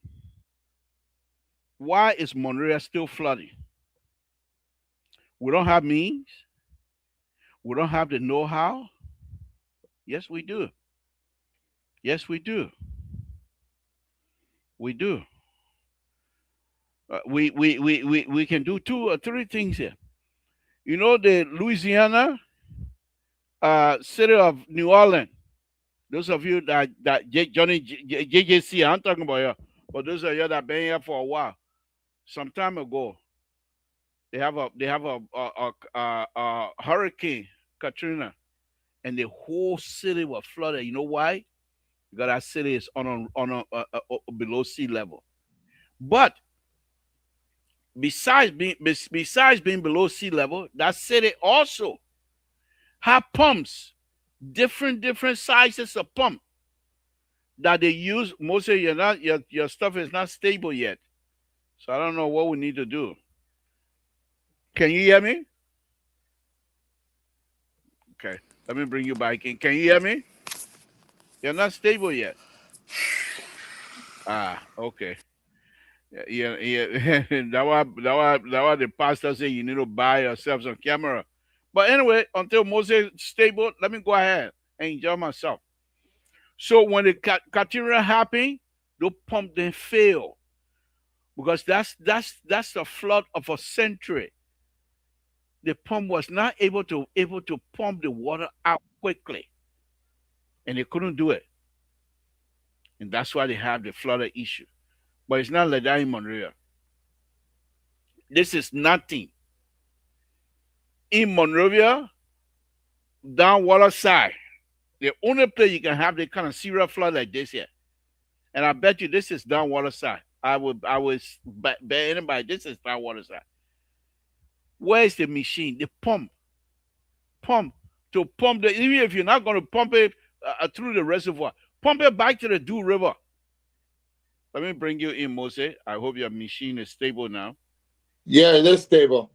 Why is Monrovia still flooding? We don't have means. We don't have the know-how. Yes, we do. Yes, we do. We do. We can do two or three things here. You know the Louisiana city of New Orleans. Those of you Johnny JJC, I'm talking about you. But those of you that been here for a while, some time ago, they have a hurricane Katrina, and the whole city was flooded. You know why? Because that city is below sea level. But besides being below sea level, that city also have pumps, different sizes of pump that they use. Most of your stuff is not stable yet, so I don't know what we need to do. Can you hear me? Okay, let me bring you back in. Can you hear me? You're not stable yet. Ah, okay. Yeah. That why the pastor say you need to buy yourself some camera. But anyway, until Moses stable, let me go ahead and enjoy myself. So when the Katrina happened, the pump then failed because that's the flood of a century. The pump was not able to pump the water out quickly, and they couldn't do it, and that's why they have the flooded issue. But it's not like that in Monrovia. This is nothing. In Monrovia, down water side, the only place you can have the kind of serial flood like this here. And I bet you this is down water side. I would bet anybody this is down water side. Where is the machine? The pump to pump the, even if you're not going to pump it through the reservoir, pump it back to the Dew River. Let me bring you in, Mose. I hope your machine is stable now. Yeah, it is stable.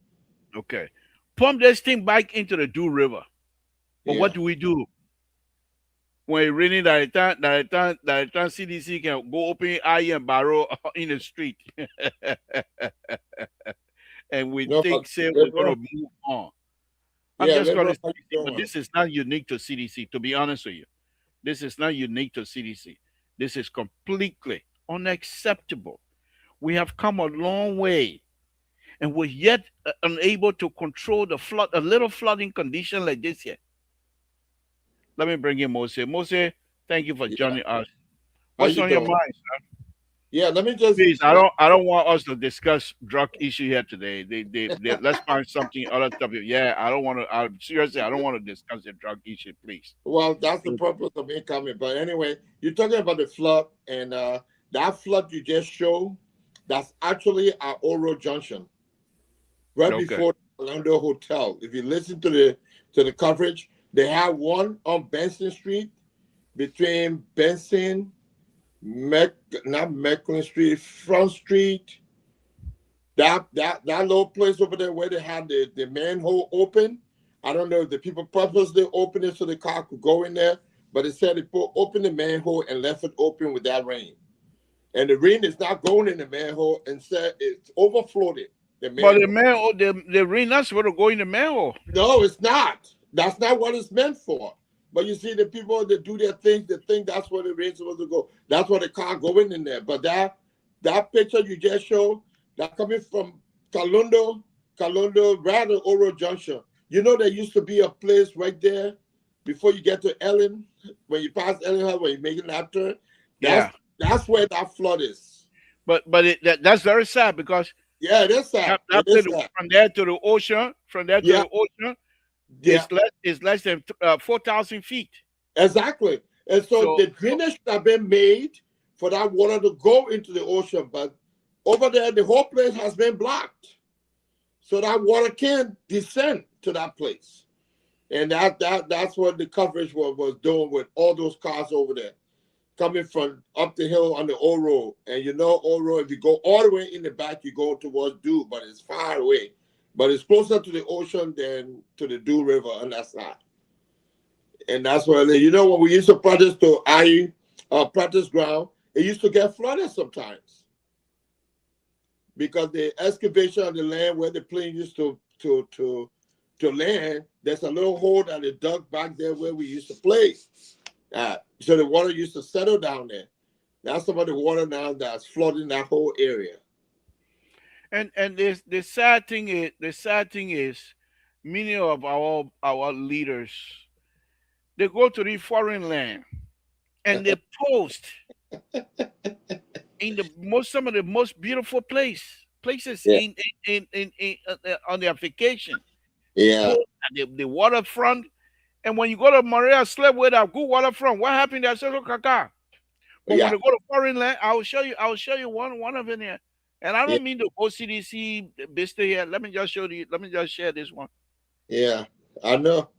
Okay. Pump this thing back into the Dew River. But Yeah. what do we do? When it's raining, that time CDC can go open eye and barrel in the street. And we No, think, but say, we're going liberal, to move on. I'm yeah, just calling liberal, how CDC, you but doing? this is not unique to CDC, to be honest with you. This is not unique to CDC. This is completely unacceptable. We have come a long way, and we're yet unable to control the flood, a little flooding condition like this here. Let me bring in Mose. Mose, thank you for Yeah, joining us. how What's you on your doing? mind? Yeah, let me just Please, I don't want us to discuss drug issue here today. Let's find something other topic. Yeah, I don't want to. Seriously, I don't want to discuss the drug issue. Please. well, that's the Thank purpose of me coming. But anyway, you're talking about the flood, and that flood you just showed, that's actually at Oro Junction, right you. Okay. before the Orlando Hotel. If you listen to the coverage, they have one on Benson Street between Benson, not Mecklin Street, Front Street. That little place over there where they had the manhole open. I don't know if the people purposely opened it so the car could go in there, but it said they opened the manhole and left it open with that rain. And the rain is not going in the manhole, and said it's overflowed it, the But the manhole. manhole, the rain not supposed to go in the manhole. No, it's not. That's not what it's meant for. But you see, the people that do their things, they think that's where the rain's supposed to go. That's where the car going in there. But that picture you just showed, that coming from Kalundo, rather Oro Junction. You know, there used to be a place right there before you get to Ellen, when you pass Ellen, when you make an left turn. Yeah. That's where that flood is. But that's very sad because Yeah, it is sad. It is sad. from there to the ocean, Yeah, yeah, is less than 4,000 feet. exactly. And so So the drainage have been made for that water to go into the ocean, but over there the whole place has been blocked, so that water can't descend to that place. And that's what the coverage was doing with all those cars over there. coming from up the hill on the old road. And you know, old road, if you go all the way in the back, you go towards Dew, but it's far away. But it's closer to the ocean than to the Dew River on that side. And that's where, you know, when we used to practice to practice ground, it used to get flooded sometimes. Because the excavation of the land where the plane used to land, there's a little hole that they dug back there where we used to play. So the water used to settle down there. That's some of the water now that's flooding that whole area. And the sad thing is many of our leaders, they go to the foreign land and they post in some of the most beautiful places Yeah. in on their vacation. Yeah. The waterfront. And when you go to Maria Slave with a good waterfront, what happened there? But Yeah. when you go to foreign land, I will show you one of them here. And I Yeah. don't mean the OCDC business here. Let me just share this one. Yeah. I know.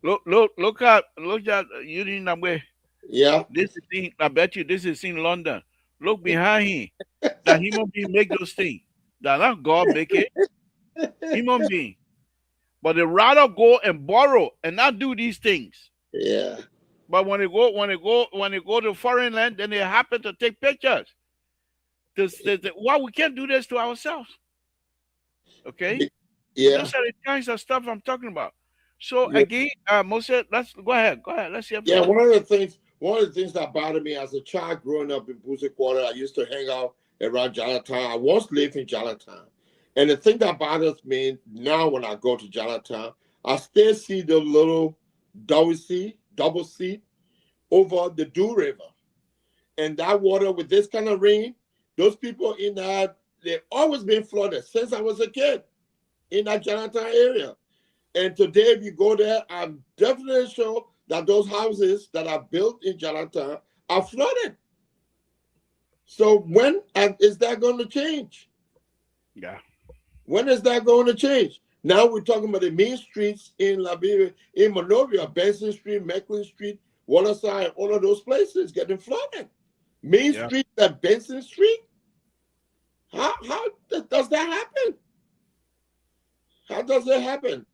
Look at Union Namwe. Yeah. This is in, I bet you this is in London. Look behind him. That human being make those things. That not God make it. Human being. But they rather go and borrow and not do these things. Yeah. But when they go to foreign land, then they happen to take pictures. Well, we can't do this to ourselves. Okay? Yeah. Those are the kinds of stuff I'm talking about. So Yeah. again, Moses, let's go ahead. Let's hear. Yeah, one of the things that bothered me as a child growing up in Boozy Quarter, I used to hang out around Johnstown. I once lived in Johnstown. And the thing that bothers me now when I go to Johnstown, I still see the little double seat over the Dew River. And that water with this kind of rain, those people in that, they've always been flooded since I was a kid in that Johnstown area. And today, if you go there, I'm definitely sure that those houses that are built in Johnstown are flooded. So when is that going to change? Yeah. When is that going to change? Now we're talking about the main streets in Liberia, in Monrovia, Benson Street, Mecklin Street, Waterside, all of those places getting flooded. Main Street at Benson Street? How does that happen? How does that happen?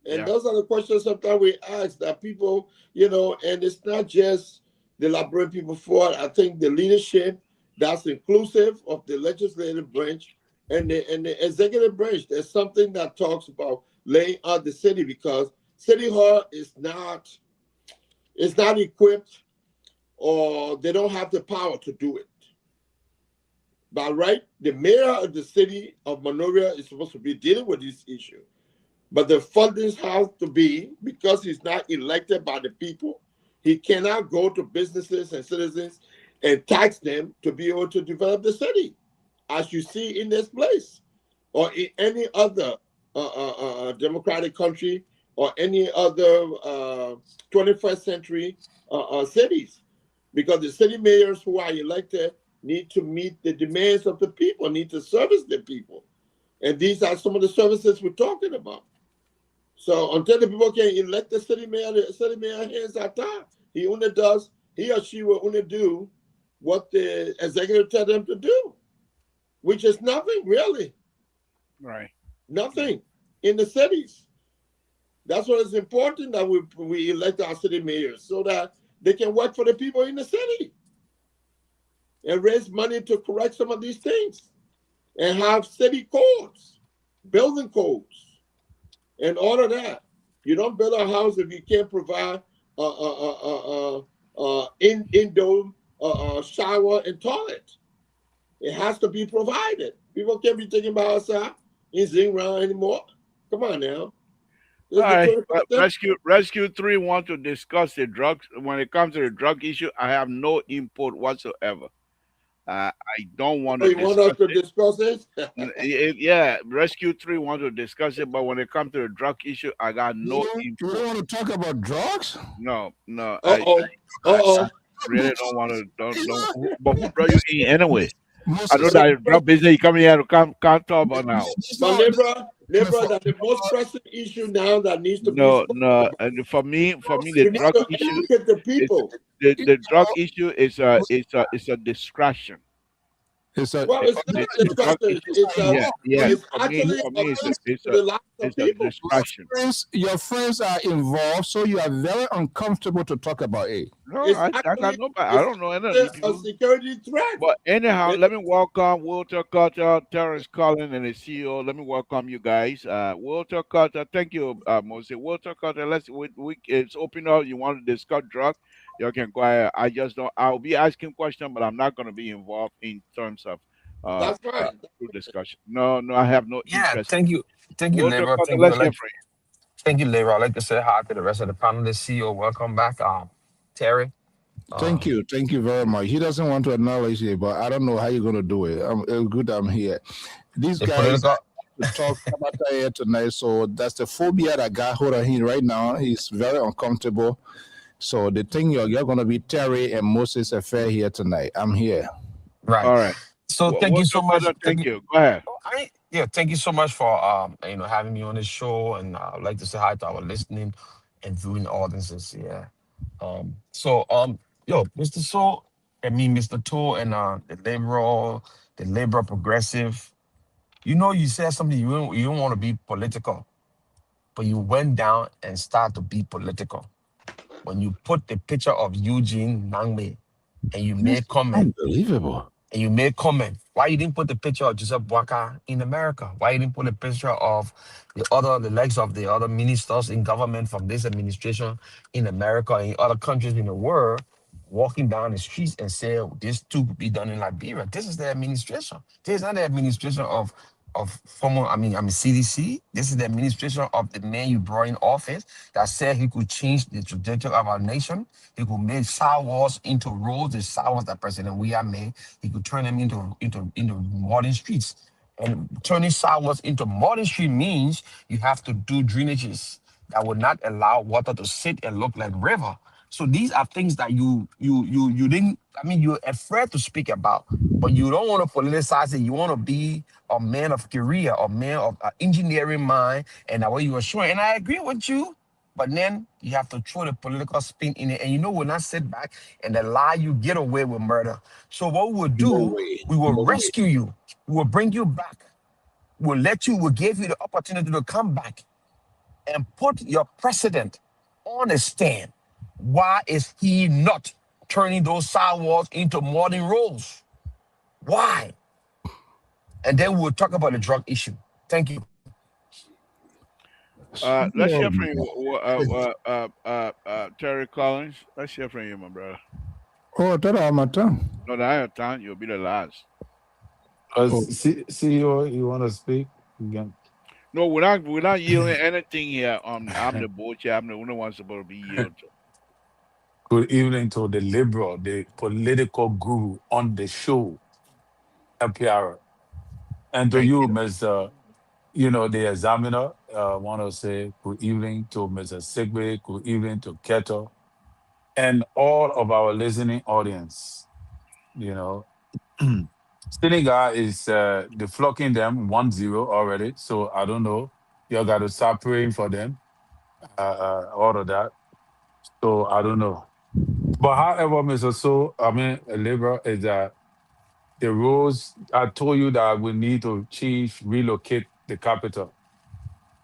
And those are the questions sometimes we ask that people, you know, and it's not just the Liberian people for it. I think the leadership that's inclusive of the legislative branch and the executive branch, there's something that talks about laying out the city because City Hall is not equipped or they don't have the power to do it. But right, the mayor of the city of Monrovia is supposed to be dealing with this issue. But the fundings have to be, because he's not elected by the people, he cannot go to businesses and citizens and tax them to be able to develop the city, as you see in this place, or in any other democratic country, or any other 21st century cities. Because the city mayors who are elected need to meet the demands of the people, need to service the people. And these are some of the services we're talking about. So until the people can elect the city mayor hands are tied. He or she will only do what the executive tell them to do, which is nothing really. Right. Nothing in the cities. That's why it's important that we elect our city mayors so that they can work for the people in the city and raise money to correct some of these things and have city codes, building codes, and all of that. You don't build a house if you can't provide indoor shower and toilet. It has to be provided. People can't be thinking about outside and sitting around anymore. Come on now. All right. Rescue 3 want to discuss the drugs. When it comes to the drug issue, I have no input whatsoever. I don't want to you want us to discuss this? Yeah, Rescue 3 want to discuss it, but when it comes to the drug issue, I got no input. You don't want to talk about drugs? No. Uh-oh. I really don't want to. Don't. But who brought you in anyway? I know that drug business. You come here to can't talk about now. But Liberal, that the most pressing issue now that needs to be No, spoken no. about. And for me, the We need drug to issue educate the is people. the drug issue is a distraction. It's a Well, it's not a The drug discussion. issue, It's yeah, yeah. it's For me, actually a threat to the lives of it's a people. distraction. your friends are involved, so you are very uncomfortable to talk about it. No, It's I got actually nobody. I it's don't know any of actually these a people. security threat. But anyhow, It- let me welcome Walter Carter, Terrence Collins, and the CEO. Let me welcome you guys. Walter Carter, thank you, Moses. Walter Carter, it's open up. You want to discuss drug? You can go ahead. I just don't. I'll be asking questions, but I'm not going to be involved in terms of That's fine. group discussion. No, no, I have no Yeah, interest. thank you, Walter Labor. Carter, Thank you. let's hear from Thank you, Labor. I'd like to say hi to the rest of the panelists. CEO, welcome back. Terry. Um, Thank you very much. He doesn't want to acknowledge it, but I don't know how you're going to do it. It's good I'm here. These the guys political. to talk about here tonight, so that's the phobia that got hold of him right now. He's very uncomfortable. So the thing you're going to be Terry and Moses affair here tonight. I'm here. Right. All right. So thank you Walter so much. Carter, thank you. Go ahead. Thank you so much for having me on this show, and I'd like to say hi to our listening and viewing audiences. Yeah. Mr. Mr. Toe, and the liberal progressive. You said something. You don't want to be political, but you went down and start to be political when you put the picture of Eugene Nangme and you made comment. Unbelievable. And you made comment. Why you didn't put the picture of Joseph Boakai in America? Why you didn't put a picture of the legs of the other ministers in government from this administration in America and in other countries in the world, walking down the streets and say this too could be done in Liberia? This is the administration. This is not the administration of former, I mean CDC. This is the administration of the man you brought in office that said he could change the trajectory of our nation. He could make sidewalks into roads, the sidewalks that President Weah made. He could turn them into modern streets. And turning sidewalks into modern street means you have to do drainages that will not allow water to sit and look like river. So these are things that you didn't. I mean, you're afraid to speak about, but you don't want to politicize it. You want to be a man of career, a man of engineering mind, and that way you are showing. And I agree with you, but then you have to throw the political spin in it, and we'll not sit back and allow you get away with murder. So what we'll No do, way. we will No way. rescue you. We will bring you back. We'll give you the opportunity to come back and put your president on a stand. Why is he not turning those sidewalks into modern roads? Why? And then we'll talk about the drug issue. Thank you. Let's hear from you, Terry Collins. Let's hear from you, my brother. Oh, that's all my time. No, that ain't time. You'll be the last. CEO, you want to speak again? No, we're not yielding anything here. I'm the board chair. I'm the only one supposed to be yielded. Good evening to the liberal, the political guru on the show, NPR. And to Thank you, you. Mr. The examiner, want to say good evening to Mr. Sigbe, good evening to Keto, and all of our listening audience. Senegal is deflocking them 1-0 already. So I don't know. You got to start praying for them, all of that. So I don't know. But however, Mr. Labor is that the roads, I told you that we need to relocate the capital.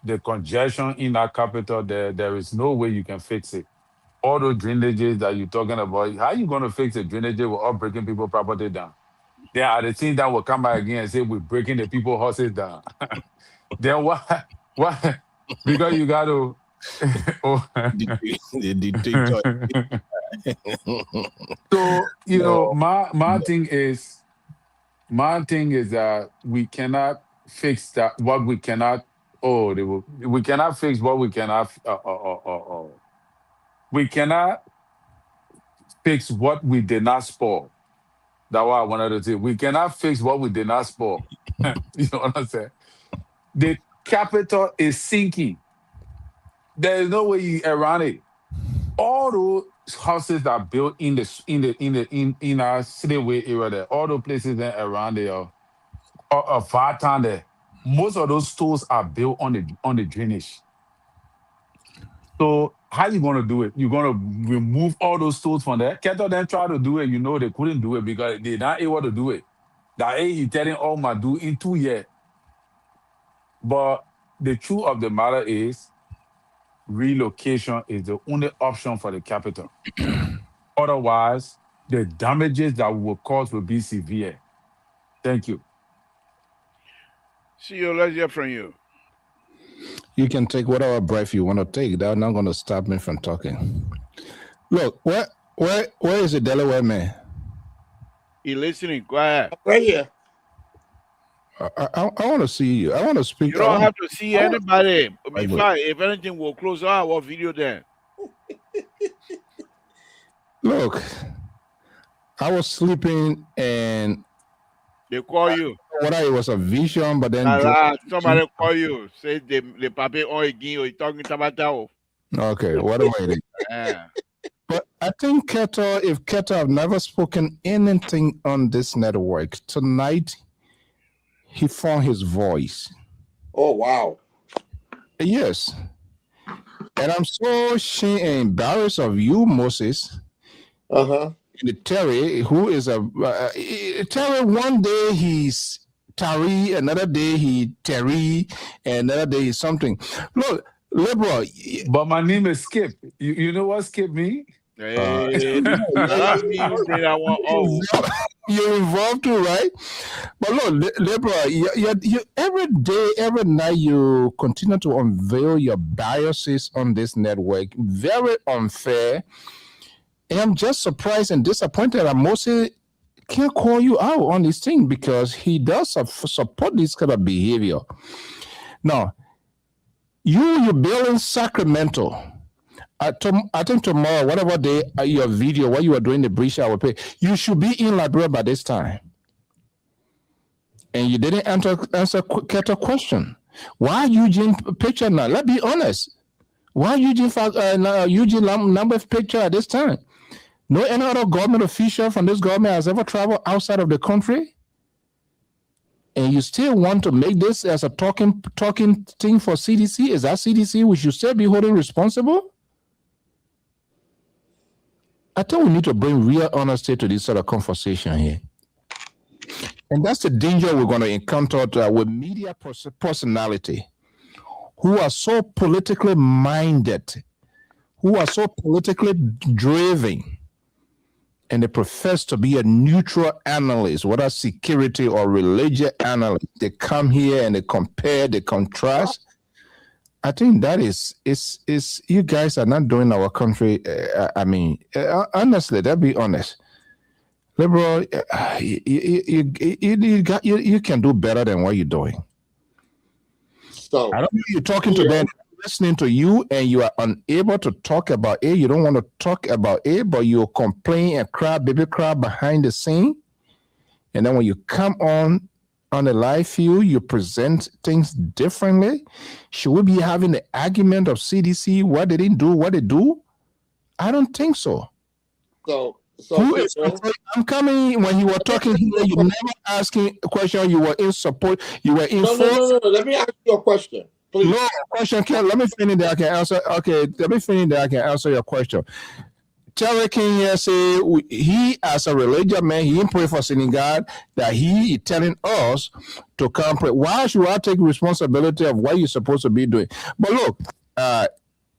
The congestion in that capital, there is no way you can fix it. All those drainages that you're talking about, how you going to fix the drainage without breaking people property down? Then at the same time, will come back again and say we're breaking the people horses down. Then why? Why? Because you got to. The dictator. So No. my thing is that we cannot fix that what we cannot. We cannot fix what we cannot. We cannot fix what we did not spoil. That's what I wanted to say. We cannot fix what we did not spoil. You know what I'm saying? The capital is sinking. There is no way around it. All those houses that are built in our cityway area there, all those places there around there, far town there, most of those stores are built on the drainage. So how you gonna do it? You're gonna remove all those stores from there? Keto then try to do it. They couldn't do it because they're not able to do it. That he telling all my do in 2 years. But the truth of the matter is, relocation is the only option for the capital. Otherwise, the damages that will cause will be severe. Thank you. See you. Let's hear from you. You can take whatever breath you want to take. That's not going to stop me from talking. Look, where is the Delaware man? He listening. Go ahead. Right here. I want to see you. I want to speak. You don't have to see anybody. In fact, if anything, we'll close our video then. Look, I was sleeping and they call you. Whether it was a vision, but then somebody call you. Say the papi on again or you talking about that. Okay, whatever it is. Yeah. But I think if Keto have never spoken anything on this network, tonight he found his voice. Oh, wow. Yes. And I'm so ashamed and embarrassed of you, Moses. Uh-huh. Terry, who is Terry, one day he's Terry, another day he Terry, and another day he's something. Look, liberal. But my name is Skip. You know what Skip means? You're involved too, right? But look, liberal, you every day, every night, you continue to unveil your biases on this network. Very unfair. And I'm just surprised and disappointed that Moses can't call you out on this thing because he does support this kind of behavior. Now, you build in Sacramento. I think tomorrow, whatever day, your video, what you are doing, the breach, I will pay. You should be in Liberia by this time. And you didn't answer Keto question. Why Eugene picture now? Let's be honest. Why Eugene number picture at this time? No any other government official from this government has ever traveled outside of the country? And you still want to make this as a talking thing for CDC? Is that CDC we should still be holding responsible? I think we need to bring real honesty to this sort of conversation here. And that's the danger we're going to encounter with media personality who are so politically minded, who are so politically driven, and they profess to be a neutral analyst, whether security or religious analyst. They come here and they compare, they contrast. I think that is you guys are not doing our country. Honestly, let's be honest. Liberal, you can do better than what you're doing. So I don't know you're talking to them, listening to you, and you are unable to talk about it. You don't want to talk about it, but you complain and cry, baby cry behind the scene. And then when you come on the live field, you present things differently. Should we be having the argument of CDC, what they didn't do, what they do? I don't think so. I'm coming when you were talking here, you never asking a question, you were in support, you were in No. Let me ask you a question, please. No question, let me finish that I can answer. Okay, let me finish that I can answer your question. Terry King here say he, as a religious man, he didn't pray for sinning God, that he is telling us to come pray. Why should I take responsibility of what you're supposed to be doing? But look,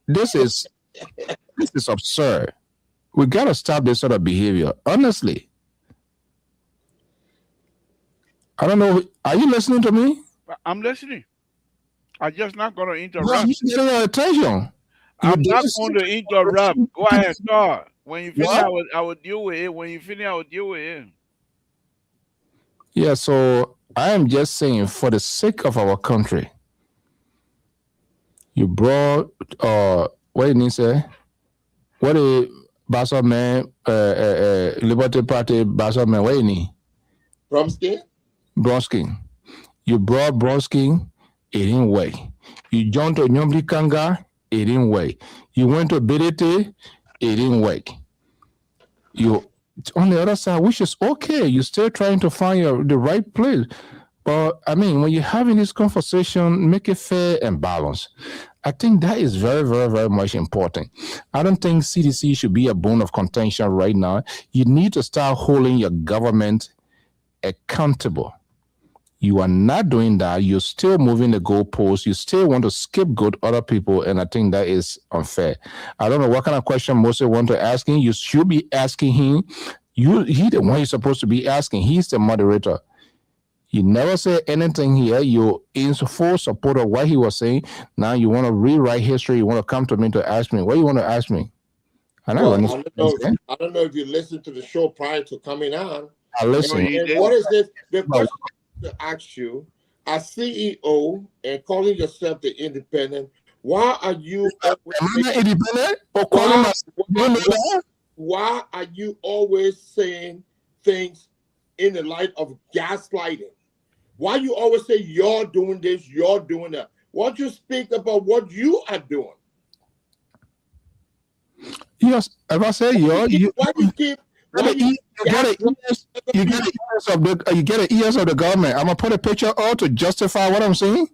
this is absurd. We gotta stop this sort of behavior. Honestly. I don't know. Are you listening to me? I'm listening. I'm just not gonna interrupt. You should get your attention. I'm not going to interrupt. Go ahead, start. When you finish, I will deal with it. When you finish, I will deal with it. Yeah, so I am just saying, for the sake of our country, you brought what did he say? What a Basel man, Liberty Party Basel man, what did he? Bronsky. You brought Bronsky, it didn't work. You jumped to Nyomli Kanga, it didn't work. You went to BDT, it didn't work. You on the other side, which is okay. You're still trying to find the right place. But I mean, when you're having this conversation, make it fair and balanced. I think that is very, very, very much important. I don't think CDC should be a bone of contention right now. You need to start holding your government accountable. You are not doing that. You're still moving the goalposts. You still want to scapegoat other people, and I think that is unfair. I don't know what kind of question Moses want to ask him. You should be asking him. He the one you're supposed to be asking. He's the moderator. He never said anything here. You're in full support of what he was saying. Now you want to rewrite history. You want to come to me to ask me. What do you want to ask me? I don't know if you listened to the show prior to coming on. I listen. And what is this? The question to ask you, as CEO and calling yourself the independent, why are you independent? Why are you always saying things in the light of gaslighting? Why you always say you're doing this, you're doing that? Why don't you speak about what you are doing? Yes, if I say why you keep you get an ears of the government. I'm gonna put a picture up to justify what I'm saying.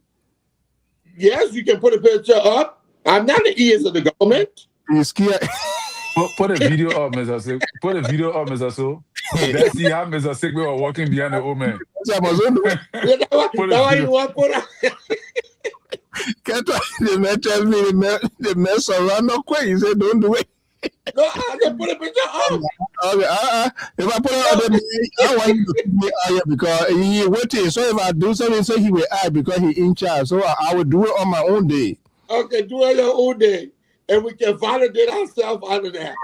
Yes, you can put a picture up. I'm not the ears of the government. You scared? Put a video up, Mr. Sik. Put a video up, Mr. So. Let's see how Mr. Sik we are walking behind the old man. That's why you want to put up. Can't the man tell me the mess around no quick. He said, don't do it. No, I just put a picture up. Okay, if I put it out there, I want you to be out because he waiting. So if I do something, so he will act because he in charge. So I will do it on my own day. Okay, do it your own day. And we can validate ourselves out of that.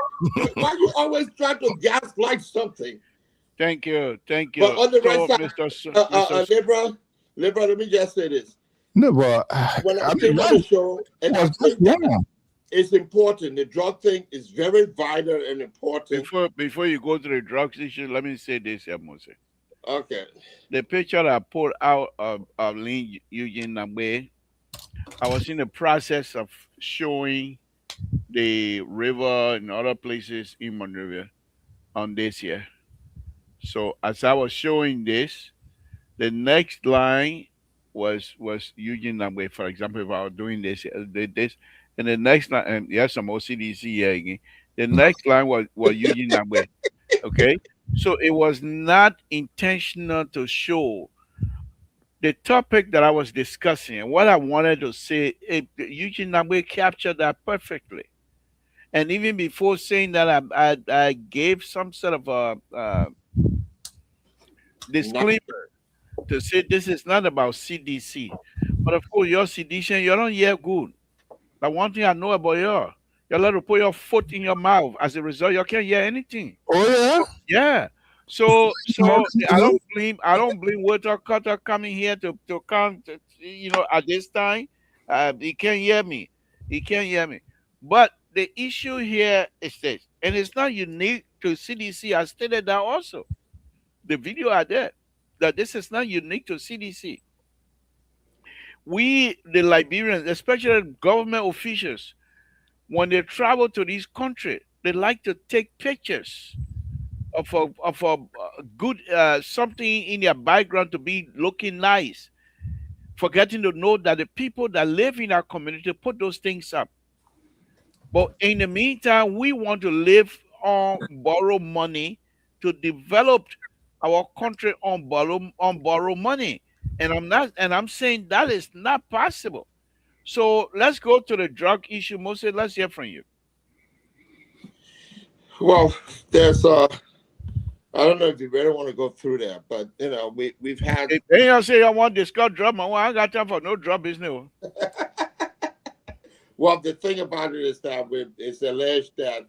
Why you always try to gaslight something? Thank you. But on the right side, Libra, let me just say this. No, but when I came on the show, and I think it's important. The drug thing is very vital and important. Before you go to the drugs issue, let me say this, Mose. Okay. The picture I put out of Lynn Eugene Nambe, I was in the process of showing the river and other places in Monrovia on this here. So as I was showing this, the next line was Eugene Nambe. For example, if I was doing this, and the next line, and yes, I'm OCDC here again. The next line was Eugene Nambe. Okay, so it was not intentional to show the topic that I was discussing and what I wanted to say. Eugene Nambe captured that perfectly. And even before saying that, I gave some sort of a disclaimer to say this is not about CDC. But of course, your CDC, you don't hear good. But one thing I know about you, you're allowed to put your foot in your mouth. As a result, you can't hear anything. Oh yeah? Yeah. So I don't blame Walter Carter coming here to come to, at this time. He can't hear me. But the issue here is this, and it's not unique to CDC. I stated that also. The video I did, that this is not unique to CDC. We, the Liberians, especially government officials, when they travel to this country, they like to take pictures of a good something in their background to be looking nice, forgetting to know that the people that live in our community put those things up. But in the meantime, we want to live on borrowed money to develop our country on borrowed money. And I'm saying that is not possible. So let's go to the drug issue. Moses, let's hear from you. Well, there's I don't know if you really want to go through that, but we've had. Then you say I want to discuss drug, man. Well, I got time for no drug business. Well, the thing about it is that it's alleged that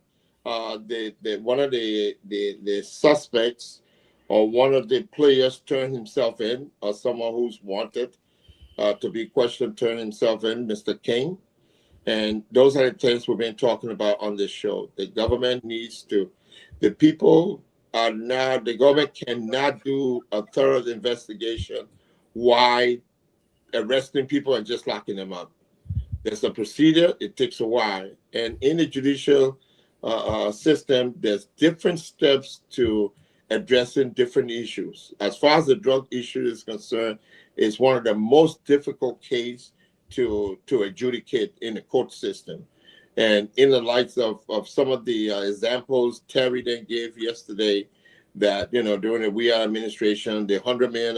one of the suspects or one of the players turned himself in, or someone who's wanted to be questioned turned himself in, Mr. King. And those are the things we've been talking about on this show. The government needs to, the government cannot do a thorough investigation while arresting people and just locking them up. There's a procedure, it takes a while. And in the judicial system, there's different steps to addressing different issues. As far as the drug issue is concerned, it's one of the most difficult cases to adjudicate in the court system. And in the likes of some of the examples Terry then gave yesterday, that, during the We Are administration, the $100 million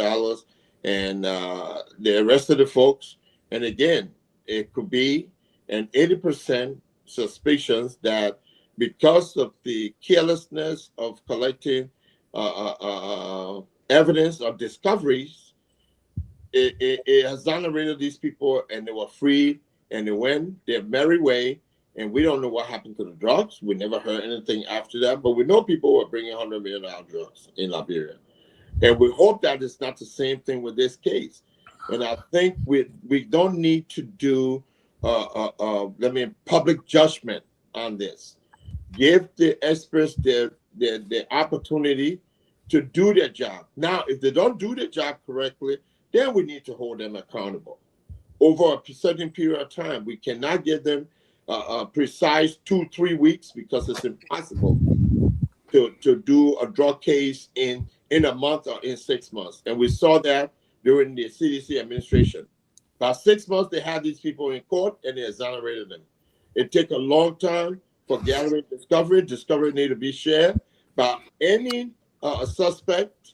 and the rest of the folks. And again, it could be an 80% suspicions that because of the carelessness of collecting evidence or discoveries, it has exonerated these people, and they were free, and they went their merry way. And we don't know what happened to the drugs. We never heard anything after that, but we know people were bringing $100 million drugs in Liberia. And we hope that it's not the same thing with this case. And I think we don't need to do public judgment on this. Give the experts their opportunity to do their job. Now, if they don't do their job correctly, then we need to hold them accountable over a certain period of time. We cannot give them precise 2-3 weeks, because it's impossible to do a drug case in a month or in 6 months. And we saw that during the CDC administration. About 6 months, they had these people in court and they exonerated them. It took a long time for gathering discovery. Discovery need to be shared by any suspect,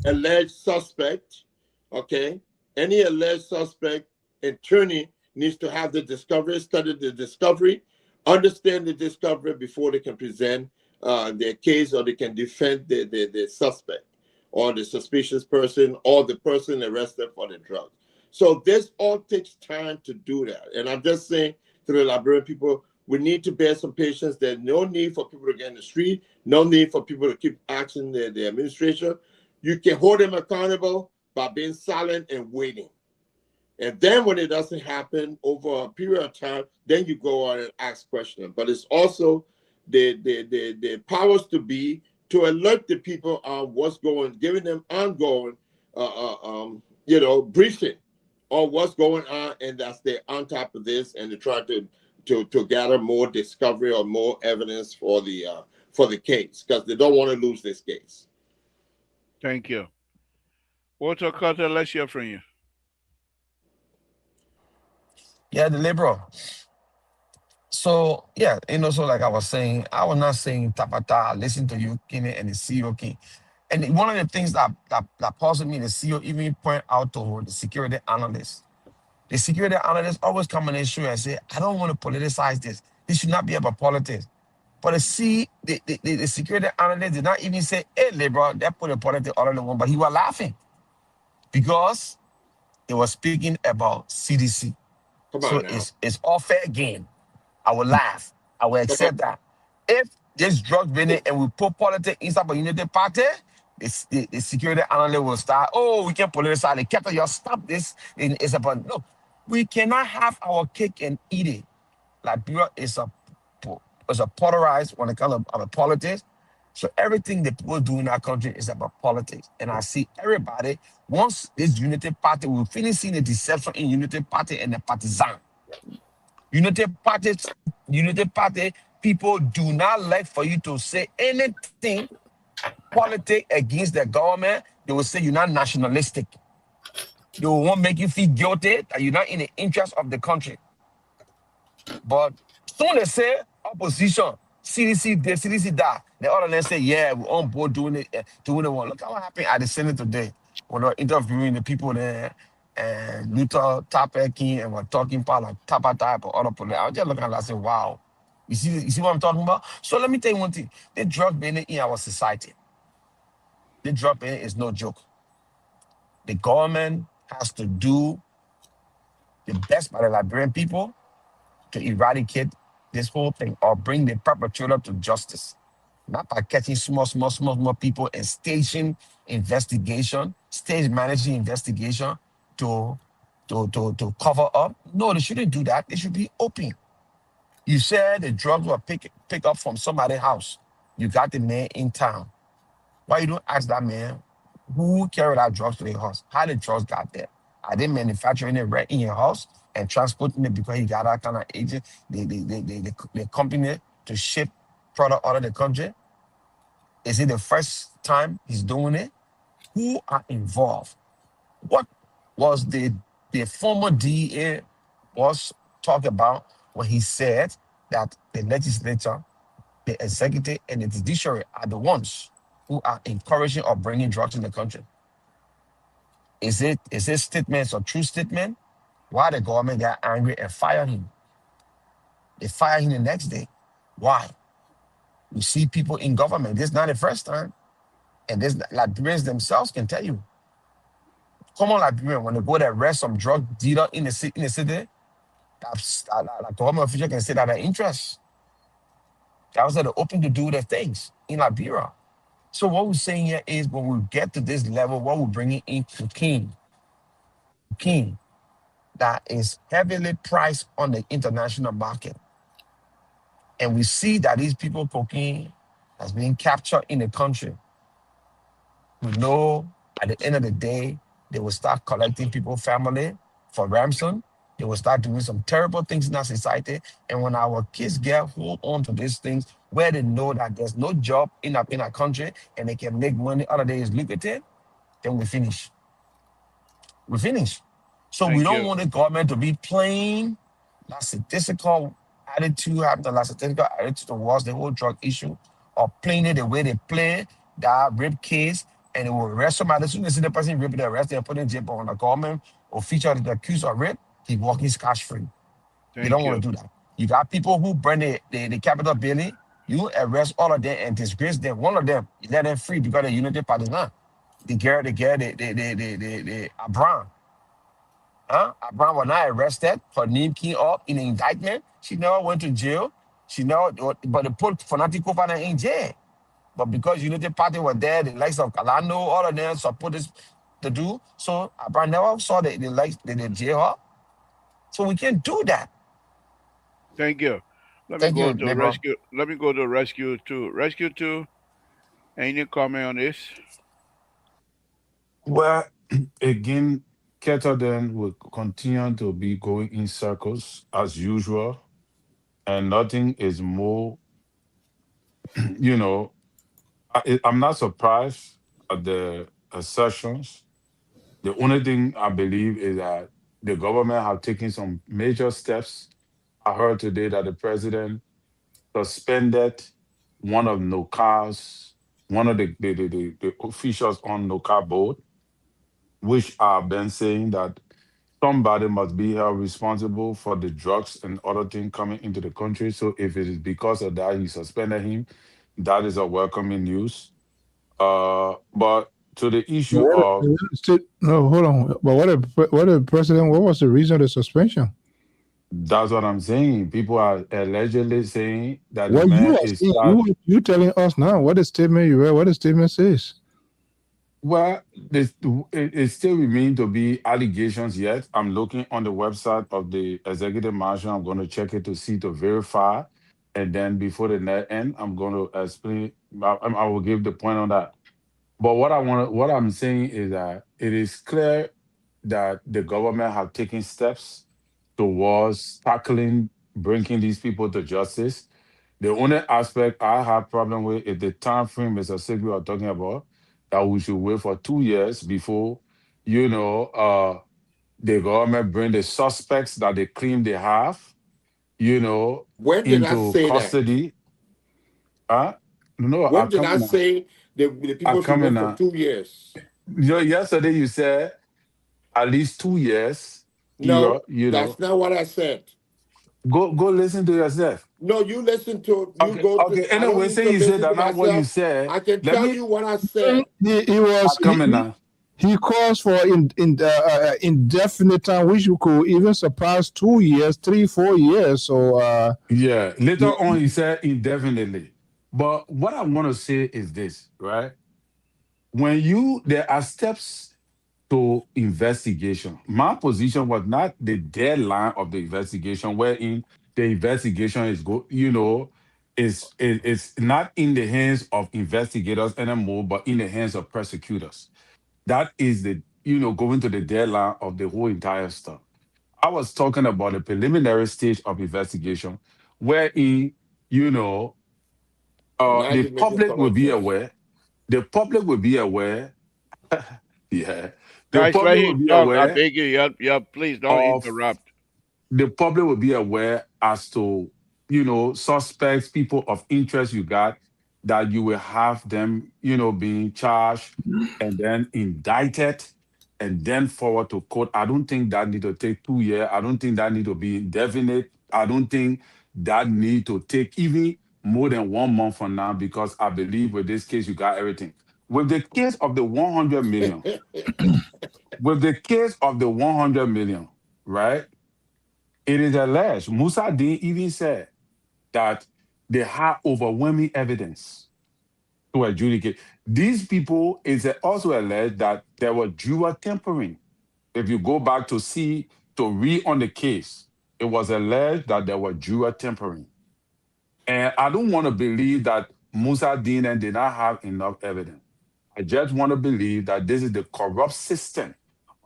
alleged suspect, okay? Any alleged suspect, attorney needs to have the discovery, study the discovery, understand the discovery before they can present their case, or they can defend the suspect or the suspicious person or the person arrested for the drugs. So this all takes time to do that. And I'm just saying to the Liberian people, we need to bear some patience. There's no need for people to get in the street, no need for people to keep asking the administration. You can hold them accountable by being silent and waiting. And then when it doesn't happen over a period of time, then you go on and ask questions. But it's also the powers to be to alert the people on what's going, giving them ongoing, briefing on what's going on, and that's they're on top of this, and they try to gather more discovery or more evidence for the case, because they don't want to lose this case. Thank you. Walter Carter, let's hear from you. Yeah, the liberal. So yeah, so like I was saying, I was not saying tapata, listen to you, Kenny, and the CEO King. And one of the things that puzzled me, the CEO even point out to the security analyst. The security analyst always come on the show and say, I don't want to politicize this. This should not be about politics. But the security analyst did not even say, hey, liberal, they put the politics all in the one, but he was laughing because he was speaking about CDC. So it's all fair game. I will laugh. I will accept that. If this drug business and we put politics inside the Unity Party, the security analyst will start, we can politicize it. Captain, you stop this. It's about, no, we cannot have our cake and eat it. Liberia is a polarized when it comes to politics. So everything that people do in our country is about politics. And I see everybody, once this Unity Party, we finish seeing the deception in Unity Party and the partisan. Unity Party, people do not like for you to say anything politics against the government. They will say you're not nationalistic. They will want to make you feel guilty that you're not in the interest of the country. But soon they say opposition, CDC this, CDC that. The other then say, yeah, we're on board doing it. Look at what happened at the Senate today when they were interviewing the people there, and Luther Tapeki, and we're talking about like Tapa type or other people. I was just looking at it and say, wow. You see what I'm talking about? So let me tell you one thing. The drug ban in our society, the drug ban is no joke. The government has to do the best by the Liberian people to eradicate this whole thing or bring the perpetrator to justice. Not by catching small people and stage managing investigation to cover up. No, they shouldn't do that. They should be open. You said the drugs were pick up from somebody's house. You got the man in town. Why you don't ask that man who carried out drugs to their house? How the drugs got there? Are they manufacturing it right in your house and transporting it because he got that kind of agent, the company to ship product out of the country? Is it the first time he's doing it? Who are involved? What was the former DEA was talk about when he said that the legislature, the executive, and the judiciary are the ones who are encouraging or bringing drugs in the country? Is his statements a true statement? Why the government got angry and fired him? They fired him the next day. Why? You see people in government. This is not the first time. And this Liberians themselves can tell you. Common Liberian, when they go to arrest some drug dealer in the city, like government official can say that their interest. That was that they're open to do their things in Liberia. So what we're saying here is when we get to this level, what we're bringing in cocaine that is heavily priced on the international market. And we see that these people cocaine has been captured in the country. We know at the end of the day, they will start collecting people, family for ransom. They will start doing some terrible things in our society. And when our kids get hold on to these things, where they know that there's no job in our country and they can make money, other day is lucrative, then we finish. We finish. So we Thank don't you. want the government to be playing lackadaisical attitude, having the lackadaisical attitude towards the whole drug issue, or playing it the way they play that rape case, and it will arrest somebody. As soon as they see the person raping, they arrest, they put in jail. But when the government or feature the accused of rape, he walking scotch free. They Thank don't want you. to do that. You got people who burn the Capitol building. You arrest all of them and disgrace them. One of them, you let them free because the Unity Party now. The girl, the Abraham. Huh? Abraham was not arrested. Her name came up in the indictment. She never went to jail. She never, but they put Fanatic over in jail. But because Unity Party were there, the likes of Kalano, all of them support this to do. So Abraham never saw the likes the jail her. So we can't do that. Thank you. Let me Thank go you, to Lebron. rescue. Let me go to rescue two. Rescue two. Any comment on this? Well, again, Ketterdam will continue to be going in circles as usual, and nothing is more, you know, I'm not surprised at the assertions. The only thing I believe is that the government have taken some major steps. I heard today that the president suspended one of NOCA's, one of the officials on NOCA board, which have been saying that somebody must be held responsible for the drugs and other things coming into the country. So if it is because of that he suspended him, that is a welcoming news. But to the issue of No, hold on. But what if president? What was the reason of the suspension? that's what I'm saying. People are allegedly saying that the What you man are is saying, start. you telling us now? What the statement you read? What the statement says? Well, it still remains to be allegations yet. I'm looking on the website of the executive marshal. I'm going to check it to see to verify. And then before the net end, I'm going to explain. I will give the point on that. But what I'm saying is that it is clear that the government have taken steps towards tackling, bringing these people to justice. The only aspect I have problem with is the time frame Mr. Sigri are talking about, that we should wait for 2 years before, you know, the government bring the suspects that they claim they have, you know, When did I into say that? custody. Huh? No, I When did come I in now. say the I people should come in wait for now. 2 years? Yesterday you said at least 2 years No, period, you that's know. not what I said. Go listen to yourself. No, you listen to you Okay, go to. okay. I don't Anyway, need say to you said listen to that not what you myself. said. I can Let tell me you what I said. He I was come in now. he calls for indefinite time, which you could even surpass 2 years, 3, 4 years. So Yeah. Later on, he said indefinitely. But what I want to say is this, right? There are steps to investigation. My position was not the deadline of the investigation, wherein the investigation is is not in the hands of investigators anymore, but in the hands of prosecutors. That is going to the deadline of the whole entire stuff. I was talking about the preliminary stage of investigation, wherein, you know, Now The you're making public will common be sense. aware. The public will be aware. Yeah. The Guys, let public will him be talk. I aware beg you. Yep. Please don't of interrupt. the public will be aware as to, suspects, people of interest you got, that you will have them, being charged and then indicted and then forward to court. I don't think that need to take 2 years. I don't think that need to be indefinite. I don't think that need to take even more than 1 month from now, because I believe with this case, you got everything. With the case of the 100 million, with the case of the 100 million, right? It is alleged, Musa Dean even said that they have overwhelming evidence to adjudicate. These people, is also alleged that there was juror tampering. If you go back to read on the case, it was alleged that there was juror tampering. And I don't want to believe that Musa Dean and did not have enough evidence. I just want to believe that this is the corrupt system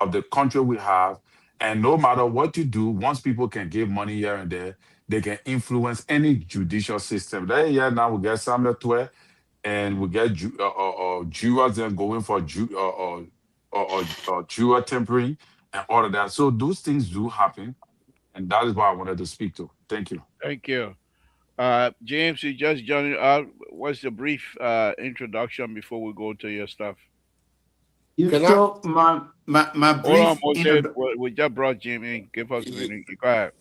of the country we have. And no matter what you do, once people can give money here and there, they can influence any judicial system. There, yeah, now we get Samuel Twe, and we get jurors then going for juror tampering and all of that. So those things do happen. And that is what I wanted to speak to. Thank you. Thank you. James, you just joined us. What's the brief introduction before we go to your stuff? Can I? So my Hold on, brief Moses. introdu- We just brought Jim in. Give us a minute. Go ahead.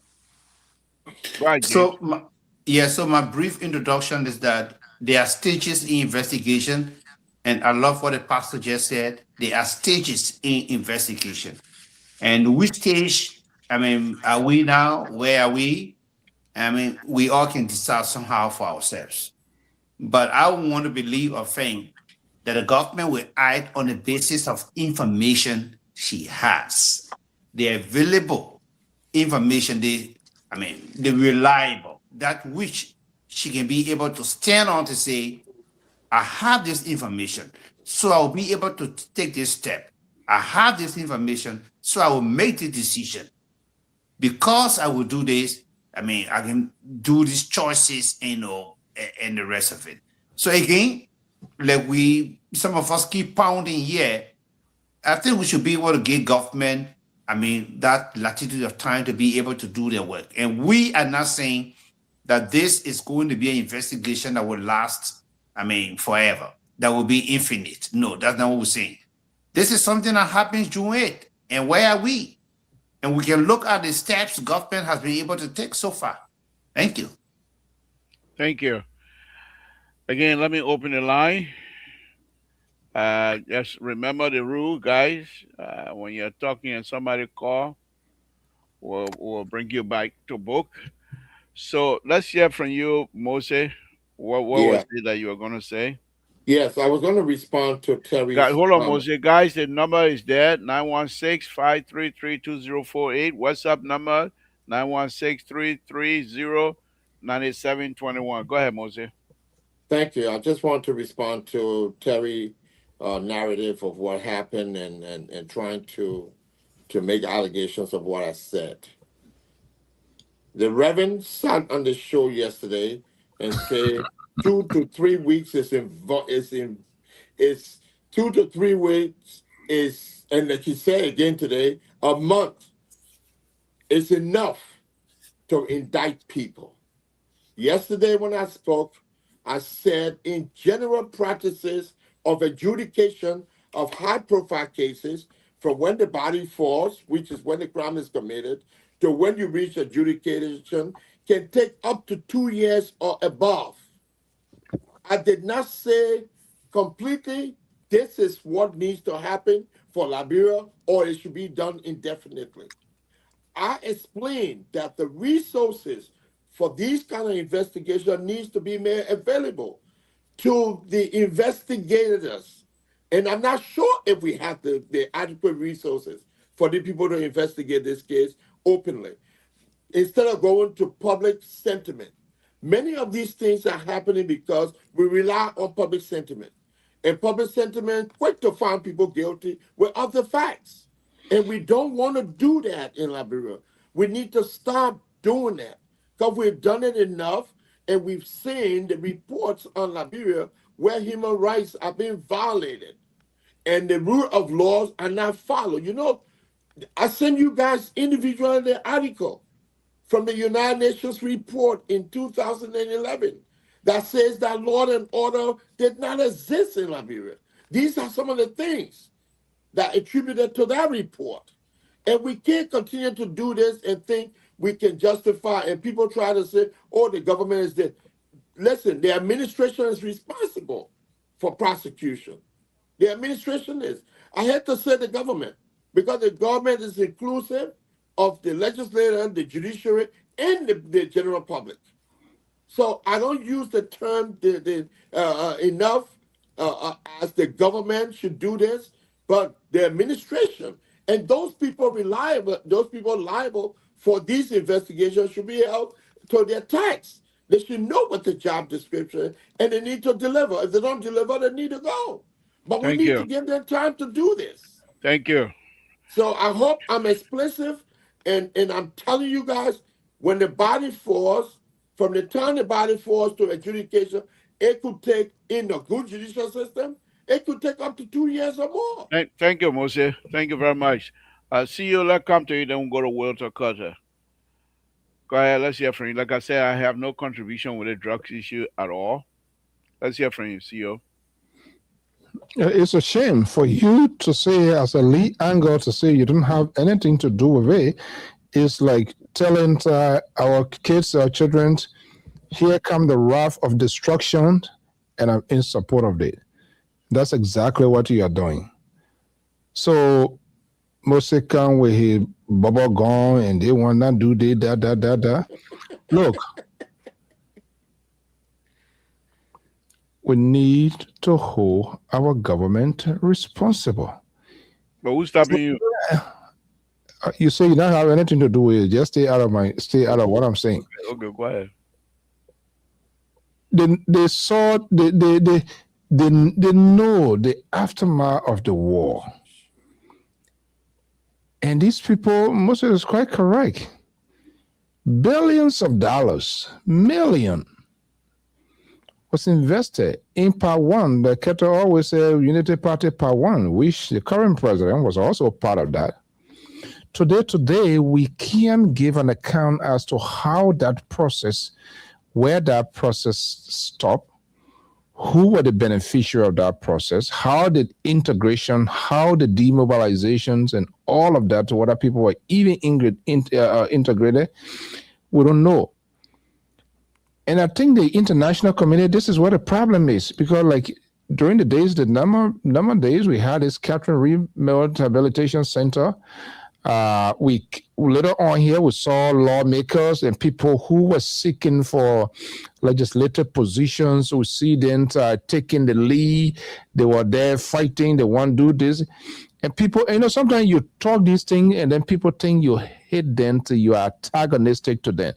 Go ahead, James. so my, yeah, so my brief introduction is that there are stages in investigation, and I love what the pastor just said. There are stages in investigation, and which stage? I mean, are we now? Where are we? I mean, we all can decide somehow for ourselves. But I want to believe or think that the government will act on the basis of information she has, the available information, the reliable, that which she can be able to stand on to say, I have this information, so I will be able to take this step. I have this information, so I will make the decision. Because I will do this, I can do these choices, and the rest of it. So again, like some of us keep pounding here, I think we should be able to give government, that latitude of time to be able to do their work. And we are not saying that this is going to be an investigation that will last, forever, that will be infinite. No, that's not what we're saying. This is something that happens during it. And where are we? And we can look at the steps government has been able to take so far. Thank you. Thank you. Again, let me open the line. Just remember the rule, guys. When you're talking and somebody call, we'll bring you back to book. So let's hear from you, Mose. What was Yeah. it that you were going to say? Yes, I was going to respond to Terry's Guys, hold on, comment. Mose. Guys, the number is there, 916-533-2048. WhatsApp number, 916-330-9721. Go ahead, Mose. Thank you. I just want to respond to Terry narrative of what happened and trying to make allegations of what I said. The Reverend sat on the show yesterday and said 2 to 3 weeks is 2 to 3 weeks is, and like he said again today, a month is enough to indict people. Yesterday when I spoke, I said in general practices of adjudication of high-profile cases, from when the body falls, which is when the crime is committed, to when you reach adjudication, can take up to 2 years or above. I did not say completely this is what needs to happen for Liberia or it should be done indefinitely. I explained that the resources for these kind of investigation needs to be made available to the investigators. And I'm not sure if we have the adequate resources for the people to investigate this case openly, instead of going to public sentiment. Many of these things are happening because we rely on public sentiment. And public sentiment quick to find people guilty with other facts. And we don't want to do that in Liberia. We need to stop doing that because we've done it enough and we've seen the reports on Liberia where human rights are being violated and the rule of laws are not followed. You know, I send you guys individually the article from the United Nations report in 2011 that says that law and order did not exist in Liberia. These are some of the things that attributed to that report. And we can't continue to do this and think we can justify, and people try to say, oh, the government is dead. Listen, the administration is responsible for prosecution. The administration is. I had to say the government, because the government is inclusive of the legislature, the judiciary, and the general public. So I don't use the term enough as the government should do this, but the administration and those people liable for these investigations should be held to their tax. They should know what the job description is, and they need to deliver. If they don't deliver, they need to go. But we need to give them time to do this. Thank you. So I hope I'm explicit, and I'm telling you guys, when the body falls, from the time the body falls to adjudication, it could take, in the good judicial system, it could take up to 2 years or more. Thank you, Moses. Thank you very much. See you. Let's come to you, then we'll go to Walter Carter. Go ahead. Let's hear from you. Like I said, I have no contribution with the drugs issue at all. Let's hear from you, CEO. It's a shame for you to say, as a lead angle, to say you don't have anything to do with it. It's like telling our kids, our children, here come the wrath of destruction, and I'm in support of it. That's exactly what you are doing. So, Moses come with his bubble gum, and they want to do that. Look, we need to hold our government responsible. But who's stopping you? You say you don't have anything to do with it. Just stay out of what I'm saying. Okay, go ahead. They know the aftermath of the war. And these people, Moses is quite correct. Billions of dollars, million, was invested in Part 1. The Keto always said Unity Party Part 1, which the current president was also part of that. Today, we can give an account as to how that process, where that process stopped, who were the beneficiaries of that process, how the integration, how the demobilizations and all of that, whether people were even integrated, we don't know. And I think the international community, this is what the problem is, because like during the days, the number of days we had this Catherine Reed Rehabilitation Center, we later on here we saw lawmakers and people who were seeking for legislative positions. We see them taking the lead. They were there fighting. They want to do this, and people, sometimes you talk these things and then people think you hate them, you are antagonistic to them.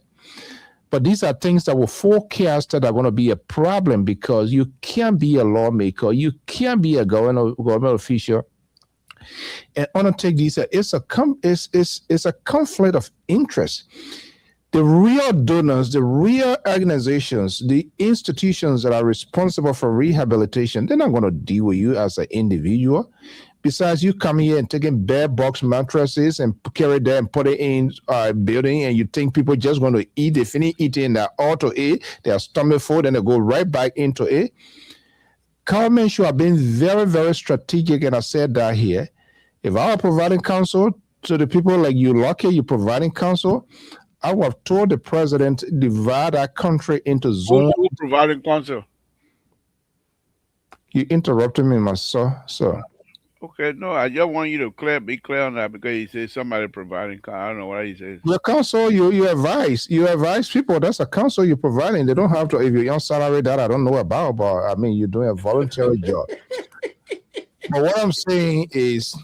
But these are things that were forecasted are going to be a problem, because you can't be a lawmaker, you can't be a government official and undertake these. It's a conflict of interest. The real donors, the real organizations, the institutions that are responsible for rehabilitation, they're not going to deal with you as an individual. Besides, you come here and taking bare box mattresses and carry them and put it in a building, and you think people just going to eat. They finish eating, they're auto eat, their stomach full, then they go right back into it. Government should have been very, very strategic, and I said that here. If I were providing counsel to the people like you, Lucky, you're providing counsel, I would have told the president, divide our country into zones. Who's providing counsel? You interrupted me, my sir. Okay, no, I just want you to be clear on that, because he said somebody providing counsel. I don't know what he says. Your counsel, you advise people. That's a counsel you're providing. They don't have to, if you're on salary, that I don't know about, but I mean, you're doing a voluntary job. But what I'm saying is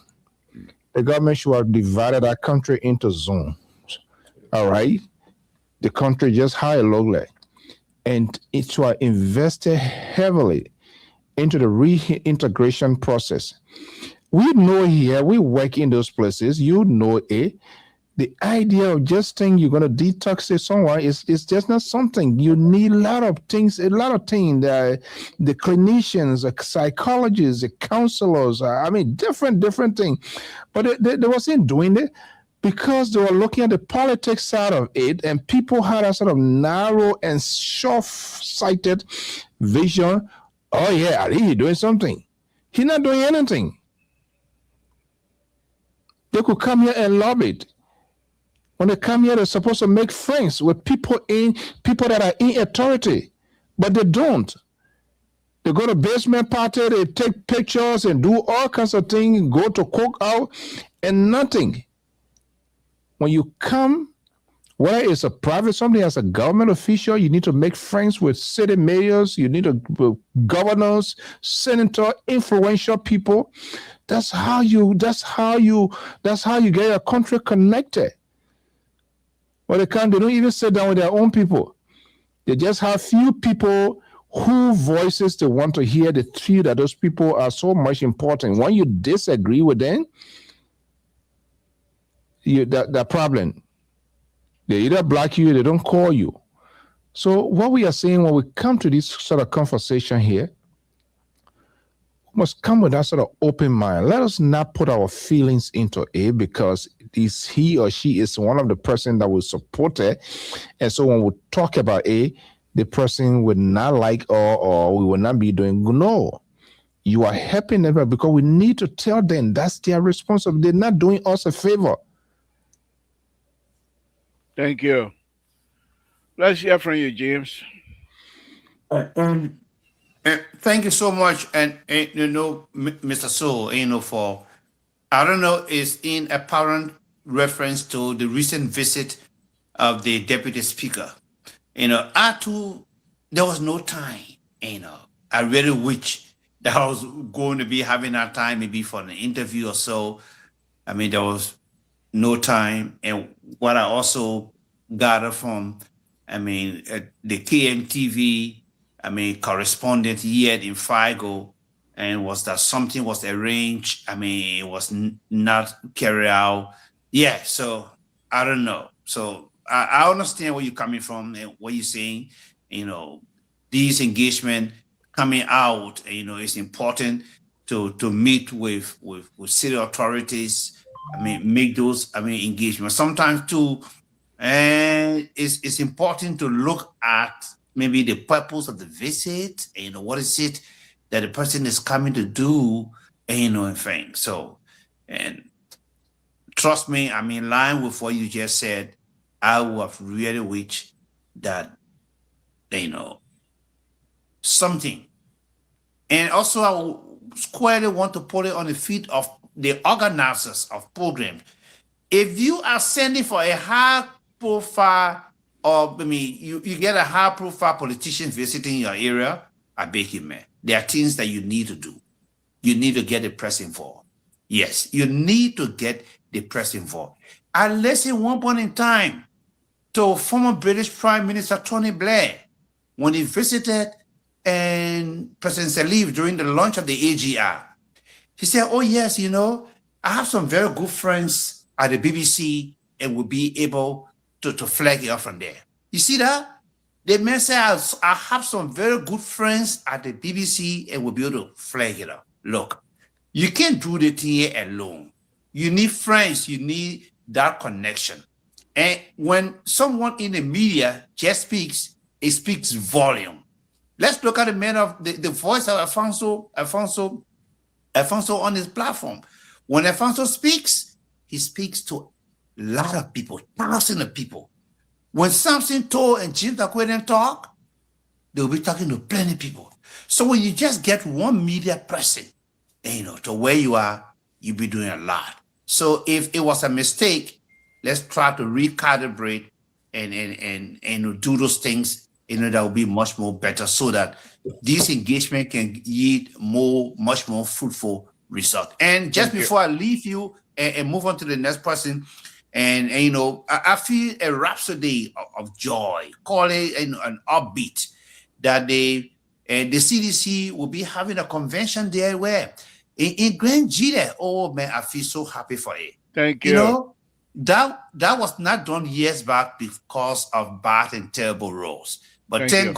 the government should have divided our country into zones. All right? The country just high locally. And it should have invested heavily into the reintegration process. We know here, we work in those places, you know it. The idea of just saying you're going to detox someone is just not something. You need a lot of things. The clinicians, the psychologists, the counselors. I mean, different things. But they wasn't doing it because they were looking at the politics side of it, and people had a sort of narrow and short-sighted vision. Oh yeah, Ali, he's doing something. He's not doing anything. They could come here and lobby it. When they come here, they're supposed to make friends with people that are in authority, but they don't. They go to basement party, they take pictures and do all kinds of things, go to cook out, and nothing. When you come, whether it's a private, something as a government official, you need to make friends with city mayors, you need to governors, senator, influential people. That's how you get your country connected. Well, they don't even sit down with their own people. They just have few people whose voices they want to hear. They feel that those people are so much important. When you disagree with them, that problem. They either block you, they don't call you. So what we are saying when we come to this sort of conversation here, we must come with that sort of open mind. Let us not put our feelings into it because he or she is one of the person that will support it. And so when we talk about it, the person would not like or we will not be doing. No, you are helping them because we need to tell them that's their responsibility. They're not doing us a favor. Thank you. Let's hear from you, James. Thank you so much, and Mr. Soul, for I don't know, it's in apparent reference to the recent visit of the deputy speaker. There was no time. I really wish that I was going to be having that time, maybe for an interview or so. I mean, there was no time, and what I also gathered from, the KMTV, correspondent here in Figo, and was that something was arranged. It was not carried out. Yeah, so I don't know. So I understand where you're coming from and what you're saying. These engagement coming out, it's important to meet with city authorities. Make those engagements. Sometimes too, and it's important to look at maybe the purpose of the visit. What is it that the person is coming to do? And things. So, and trust me, in line with what you just said. I would have really wished that something, and also I would squarely want to put it on the feet of the organizers of programs. If you are sending for a high profile, or you get a high profile politician visiting your area, I beg you, man, there are things that you need to do. You need to get the press involved. Yes, you need to get the press involved. I listened one point in time to former British Prime Minister Tony Blair when he visited and President Salif during the launch of the AGR. He said, oh yes, I have some very good friends at the BBC and will be able to flag it up from there. You see that? The man said, I have some very good friends at the BBC and will be able to flag it up. Look, you can't do the thing here alone. You need friends, you need that connection. And when someone in the media just speaks, it speaks volume. Let's look at the man of the voice of Alfonso on his platform. When Alfonso speaks, he speaks to a lot of people, thousands of people. When Samson told and Jim Takweden talk, they'll be talking to plenty of people. So when you just get one media person, to where you are, you'll be doing a lot. So if it was a mistake, let's try to recalibrate and do those things, that will be much more better so that this engagement can yield much more fruitful result. And just before I leave you and move on to the next person, and I feel a rhapsody of joy, call it an upbeat, that the CDC will be having a convention there where in Grand Gita. Oh man, I feel so happy for it. Thank you. that was not done years back because of bad and terrible roads. But Thank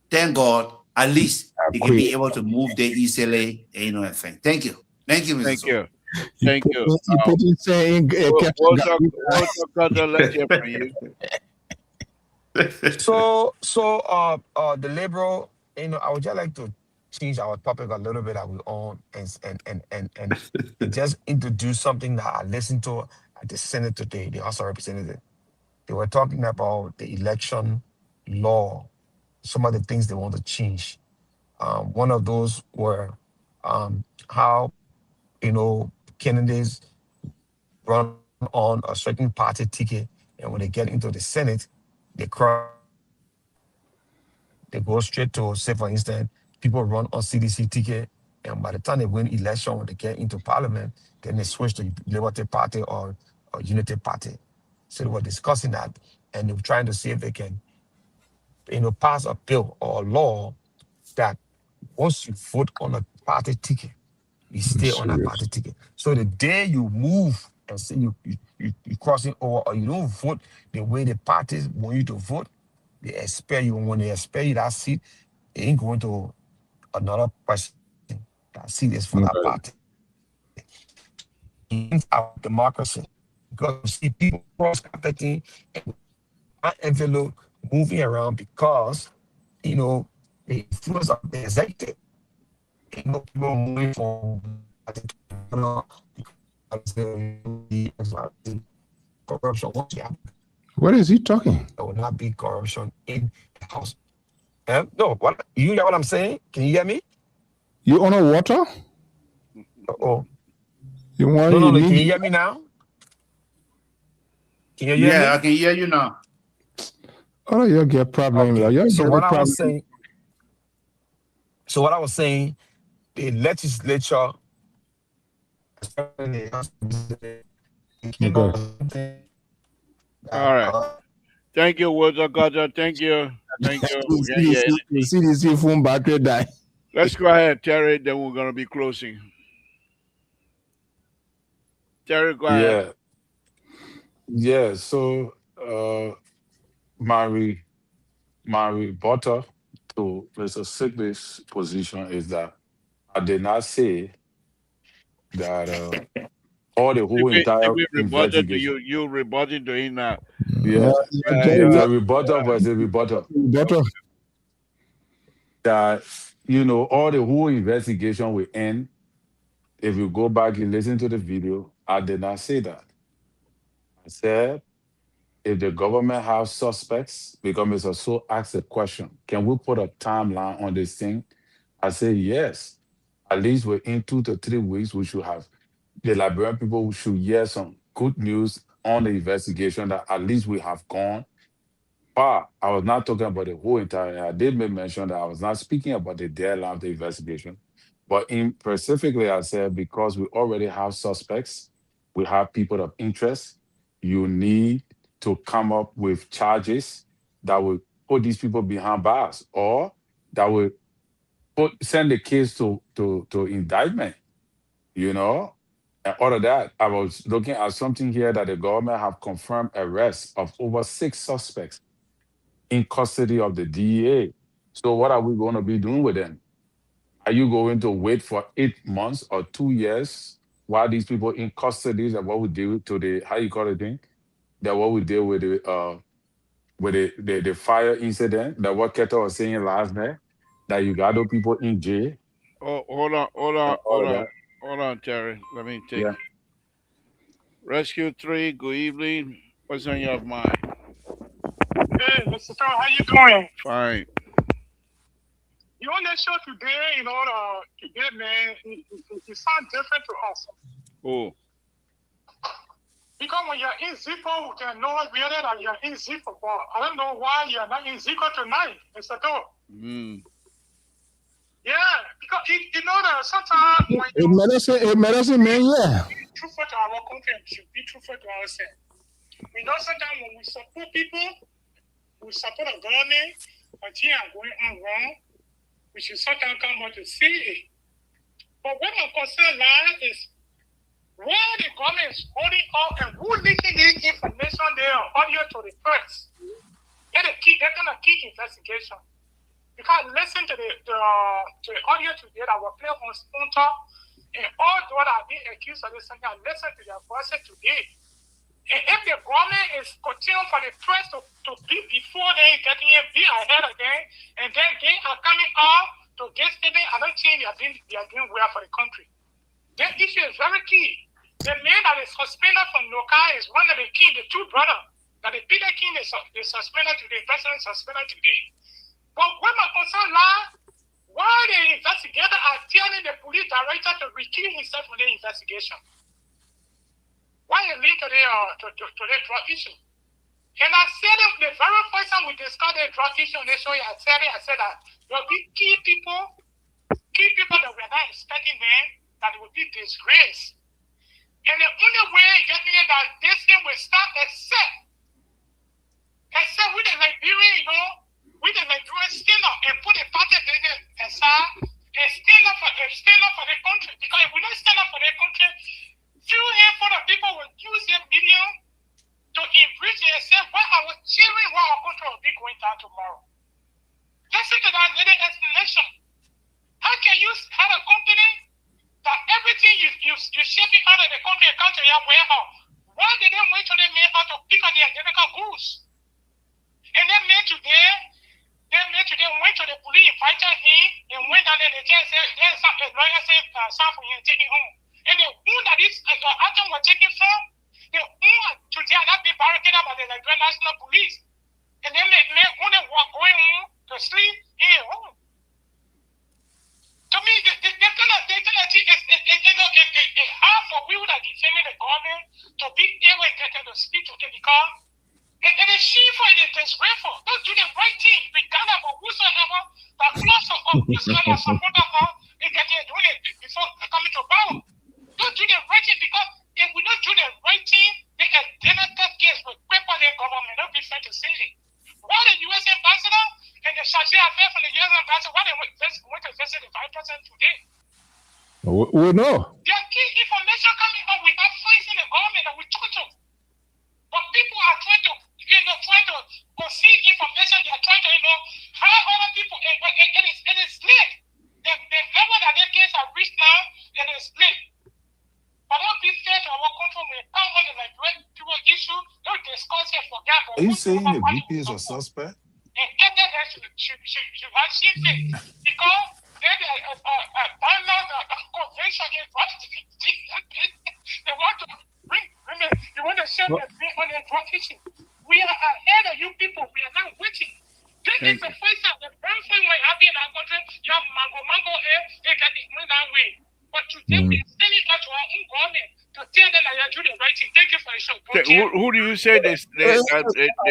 thank God, at least they can Quick. be able to move there easily, and thing. Thank you, Mr. Thank So. you. Thank you. You put it saying, What's let's hear from you. So, the liberal, I would just like to change our topic a little bit that we on and just introduce something that I listened to at the Senate today, the House of Representatives. They were talking about the election law, some of the things they want to change. One of those were how, candidates run on a certain party ticket, and when they get into the Senate, they go straight to, say, for instance, people run on CDC ticket, and by the time they win election, when they get into parliament, then they switch to Liberty Party or Unity Party. So they were discussing that, and they were trying to see if they can, pass a bill or a law that once you vote on a party ticket, you stay on that party ticket. So the day you move and say you crossing over or you don't vote the way the parties want you to vote, they expel you. When they expel you that seat, it ain't going to another person. That seat is for that party. It's our democracy. Because you see people cross-carpeting and that envelope moving around because, the influence of the executive. People moving from corruption. What is he talking? There will not be corruption in the house. No, what you hear what I'm saying? Can you hear me? You on a water? Oh, You want? no. Can you hear me now? Can you hear me? Yeah, I can hear you now. Oh, you get problem. Okay. So what I was saying, the legislature. All right. Thank you, Walter Carter. Thank you. CDC phone battery die. Let's go ahead, Terry. Then we're going to be closing. Terry, go ahead. Yeah. So, my rebuttal to Mr. Sigley's position is that I did not say that all the whole entire investigation. You rebutted to him now. Yeah, my rebuttal was a rebuttal. That, all the whole investigation will end. If you go back and listen to the video, I did not say that. I said, if the government has suspects, because Mr. So asked a question, can we put a timeline on this thing? I say yes. At least within 2 to 3 weeks, we should have the Liberian people should hear some good news on the investigation that at least we have gone far. I was not talking about the whole entire. I did make mention that I was not speaking about the deadline of the investigation, but specifically, I said because we already have suspects, we have people of interest. You need to come up with charges that will put these people behind bars, or that will send the case to indictment. And all of that, I was looking at something here that the government have confirmed arrests of over 6 suspects in custody of the DEA. So what are we going to be doing with them? Are you going to wait for 8 months or 2 years while these people in custody? That what we do to the, how you call it thing? That what we deal with the fire incident? That what Keto was saying last night? That you got those people in jail? Oh, hold on, Terry. Let me take it. Rescue 3, good evening. What's on your mind? Hey, Mr. Star, how you doing? Fine. You on that show today, man, it sounds different to us. Oh. Because when you're in Zippo, we can know really that you're in Zippo, but I don't know why you're not in Zippo tonight, Mr. Star. Yeah, because that sometimes when medicine man, yeah. Be truthful to our country, we should be truthful to ourselves. We know sometimes when we support people, we support the government, but things are going on wrong, we should sometimes come out to see it. But what I'm concerned now is where the government is holding up and who leaking this information there audio to the press. They're gonna key investigation. You can't listen to the audio today that will play on Sponsor and all those that are being accused of this thing and listen to their voices today. And if the government is continuing for the press to be before they getting it, be ahead of them, and then they are coming out to get statement, I don't think they are doing well for the country. That issue is very key. The man that is suspended from Noka is one of the king, the two brothers. That the Peter King is suspended today, the president suspended today. But when my concern lies, why the investigators are telling the police director to recuse himself from the investigation? Why a link to the drug issue? And I said it the very first time we discussed the drug issue on the show, I said that there will be key people that we're not expecting them, that it will be disgrace. And the only way getting it that this thing will stop except with the Liberian, with the Liberian stand up and put the party aside and stand up for the country. Because if we don't stand up for the country, few handful of people will use their media to enrich themselves while our children, while our country will be going down tomorrow. Listen to that little explanation. How can you have a company that everything you're shipping out of the country come to your warehouse? Why did they wait till they made out to pick up the identical goods? And they made today went to the police, invited him, and went down there and just said, there's a lawyer said, something and take it home. And the wound that this item was taken from, the wound today not be barricaded by the Nigerian National Police. And then they only walk going home to sleep in home. To me, they're gonna think it's hard for people that defending the government to be able to speak to them because it is shameful, it is disgraceful. Don't do the right thing, regardless of whosoever that close or whosoever support of her, they get there doing it before coming to power. Don't do the right thing because if we don't do the right thing, the identical case will cripple the government. Don't be fair to say it. Why the U.S. ambassador and the Shashi affair from the U.S. ambassador, why they went to visit the vice president today? We know. There are key information coming up. We have friends in the government that we talk to. But people are trying to concede information. They are trying to, hire other people. It is late. The level that their case have reached now, it is late. But don't be fair to our country. We come on the people issue. Don't discuss it, forget. Are you saying the VP is a suspect? And get that should have seen it. Because there's a bylaw convention in they want to bring women. They want to share their thing on the drug issue. We are ahead of you people. We are not waiting. This is the first time the brand thing will happen in our country. You have mango here. They get it that way. But today we are sending out to our own government to tell them that you're doing the right thing. Thank you for the show. Who do you say they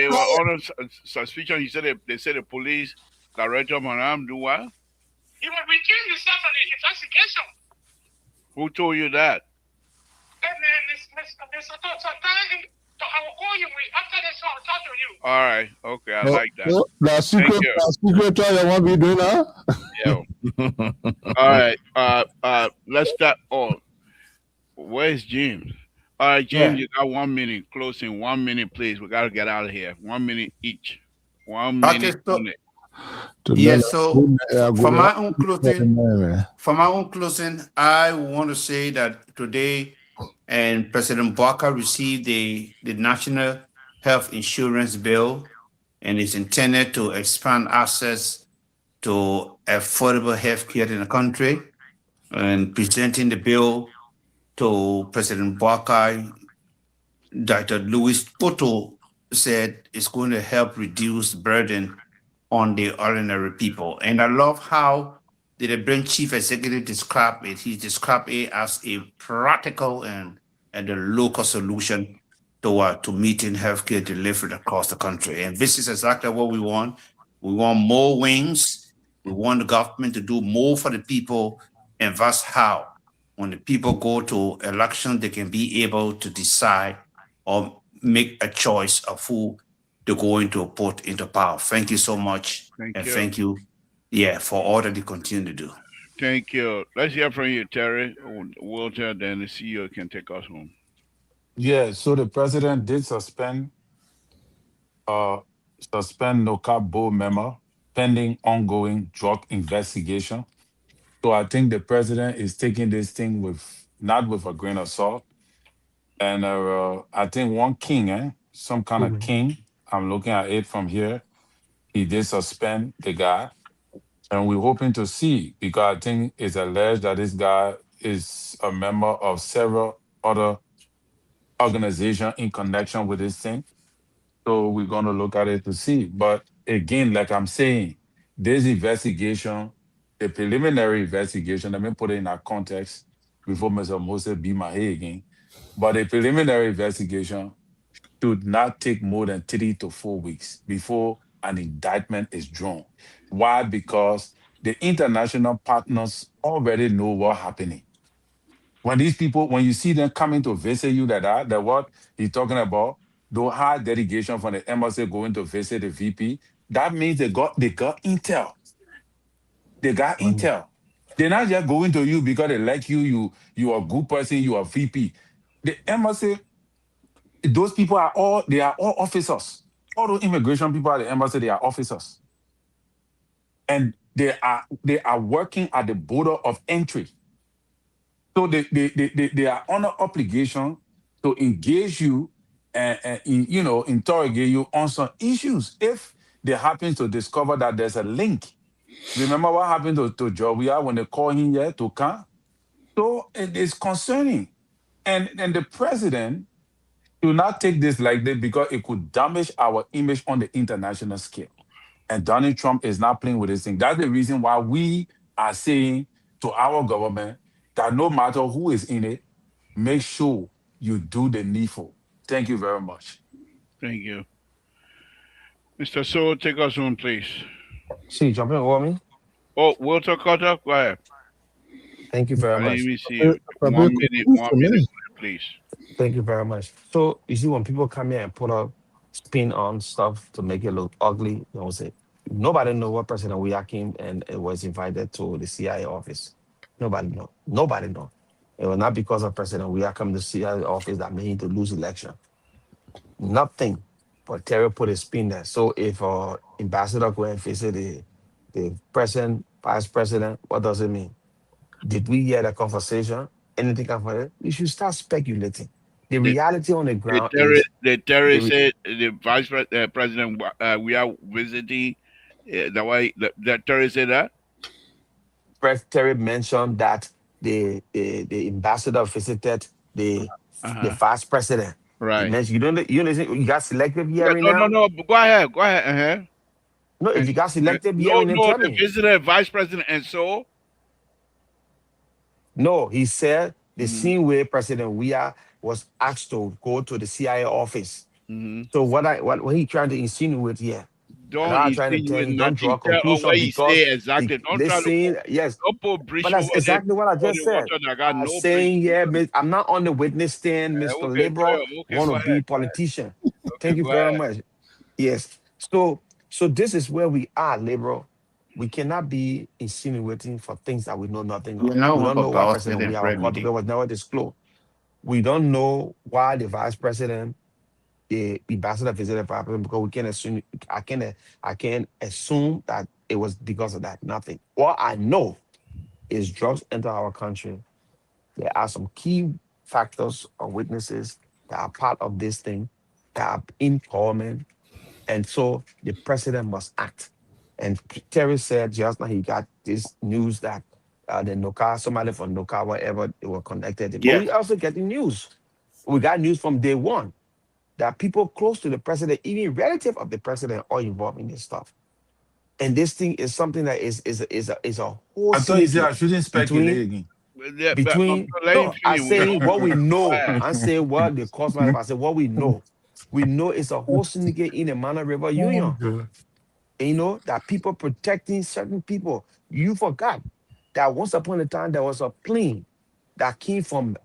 were under suspicion? You said they said the police director Manam do what? He will recuse himself from the investigation. Who told you that? I will call you after the show. I'll talk to you. All right. Okay. I like that. The secret trial what we do now? Yeah. All right. Let's start. Oh, where's James? All right, James, you got 1 minute. Closing 1 minute, please. We gotta get out of here. 1 minute each. 1 minute. Yes. So for my own closing, I want to say that today, and President Baka received the National Health Insurance Bill, and it's intended to expand access to affordable health care in the country. And presenting the bill to President Baka, Dr. Louis Poto said it's going to help reduce burden on the ordinary people. And I love how the Liberian chief executive described it. He described it as a practical and a local solution to meeting healthcare delivery across the country. And this is exactly what we want. We want more wings. We want the government to do more for the people. And that's how, when the people go to election, they can be able to decide or make a choice of who they're going to put into power. Thank you so much. Thank you. Yeah, for all that they continue to do. Thank you. Let's hear from you, Terry. Walter, then the CEO can take us home. Yeah, so the president did uh suspend NOCA board member pending ongoing drug investigation. So I think the president is taking this thing with not with a grain of salt. And I think one king, some kind of Mhm. king. I'm looking at it from here. He did suspend the guy, and we're hoping to see because I think it's alleged that this guy is a member of several other organizations in connection with this thing. So we're going to look at it to see. But again, like I'm saying, this investigation, the preliminary investigation, let me put it in that context before Mr. Moses be my head again. But the preliminary investigation should not take more than 3 to 4 weeks before an indictment is drawn. Why? Because the international partners already know what's happening. When these people, when you see them coming to visit you, that what he's talking about, the high delegation from the embassy going to visit the VP, that means they got intel. They got Mm. intel. They're not just going to you because they like you, you are a good person, you are VP. The embassy, those people they are all officers. All those immigration people at the embassy, they are officers. And they are working at the border of entry. So they are under obligation to engage you and interrogate you on some issues if they happen to discover that there's a link. Remember what happened to Jovial when they called him here to come? So it is concerning. And the president do not take this like that because it could damage our image on the international scale. And Donald Trump is not playing with this thing. That's the reason why we are saying to our government that no matter who is in it, make sure you do the needful. Thank you very much. Thank you. Mr. So, take us home, please. See, jumping over me. Oh, Walter Carter, go ahead. Thank you very I didn't much. even see you. Probably 1 minute, confused 1 minute, me. please. Thank you very much. So you see, when people come here and put a spin on stuff to make it look ugly, you know, say nobody know what President we came and it was invited to the CIA office. Nobody know. Nobody know. It was not because of President we come to the CIA office that made him to lose election. Nothing. But Terry put a spin there. So if ambassador go and visit the president, vice president, what does it mean? Did we hear the conversation? Anything come from it? You should start speculating. The The, reality on the the, ground terrorist, is the the terrorist said the president, we are visiting. The way the terrorist said that? Terry mentioned that the ambassador visited the Uh-huh. vice president. He Right. mentioned you listen, you got selective Yeah, hearing no, no, now. no. Go ahead. Go ahead. Uh-huh. No, if And, you got selective no, hearing, then no, tell the me. visitor, vice president, and so. No, he said the Mm-hmm, same way President Weah was asked to go to the CIA office. mm-hmm. So what he trying to insinuate here? Like Don't I'm trying to tell insinuate you, don't draw nothing. a Tell conclusion what he say because exactly. Don't try to listen, yes, don't put but bridge that's over the exactly what I just said. water that got I'm no bridge. saying, yeah, I'm not on the witness stand, Mr. Okay, go Liberal, ahead. Okay, want go to ahead. be politician. Okay, Thank you go very ahead. much. Yes. So this is where we are, Liberal. We cannot be insinuating for things that we know nothing You of. know We what don't know why Papa President said we and are pray with Portugal you. was never disclosed. We don't know why the vice president, the ambassador visited vice president because we can't assume. I can't assume that it was because of that. Nothing. All I know is drugs enter our country. There are some key factors or witnesses that are part of this thing that are in common, and so the president must act. And Terry said just now he got this news that the Noka, somebody from Noka, whatever, they were connected. But we Yes. also get the news. We got news from day one that people close to the president, even relative of the president, are involved in this stuff. And this thing is something that is a whole I thought you said syndicate I shouldn't speculate between again. But between let him no, I'm finish. saying what we Go know. ahead. I'm saying what the cosmos. I said what we know. We know it's a whole syndicate in the Mana River Union. And you know that people protecting certain people. You forgot that once upon a time there was a plane that came from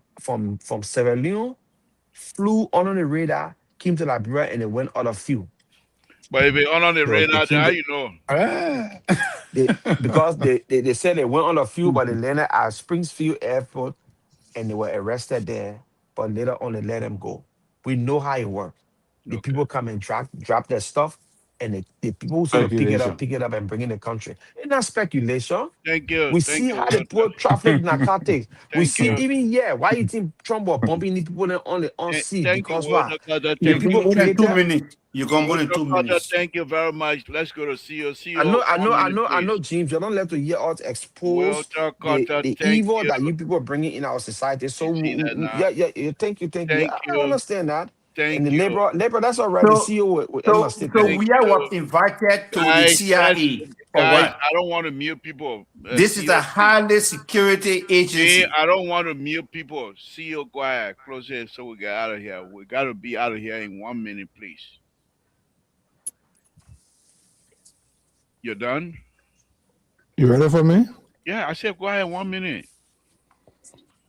Sierra Leone, flew under the radar, came to Liberia, and it went out of fuel. But if it on the It radar, came how to you know? Ah. Because they said they went on a few, but they landed at Springfield Airport and they were arrested there. But later on, they let them go. We know how it works. The Okay. people come and drop their stuff, and the people who say to Speculation. pick it up and bring in the country. It's not speculation. Thank you. We Thank see you, how they Walter. put traffic narcotics. We Thank see you. even why you think Trump was bumping the people on the seat? Thank you, Because why? Walter Carter. The You Thank go people you. more than created. 2 minutes. You go more than Walter two Carter, minutes. thank you very much. Let's go to CEO. CEO, 1 minute, I know, please. James. You're not let to hear us expose Walter Carter, the thank evil you. that you people are bringing in our society. So, You see that now? yeah. Thank you. Thank I you. understand that. And Thank the you. labor, that's all right. The So, CEO with Emma so, State so there. Thank we are you. what invited to the Guys, CIA for guys, what? I don't want to mute people. This is CEO, a please. highly security agency. I don't want to mute people. CEO, quiet. Close it so we get out of here. We got to be out of here in 1 minute, please. You're done? You ready for me? Yeah, I said go ahead 1 minute.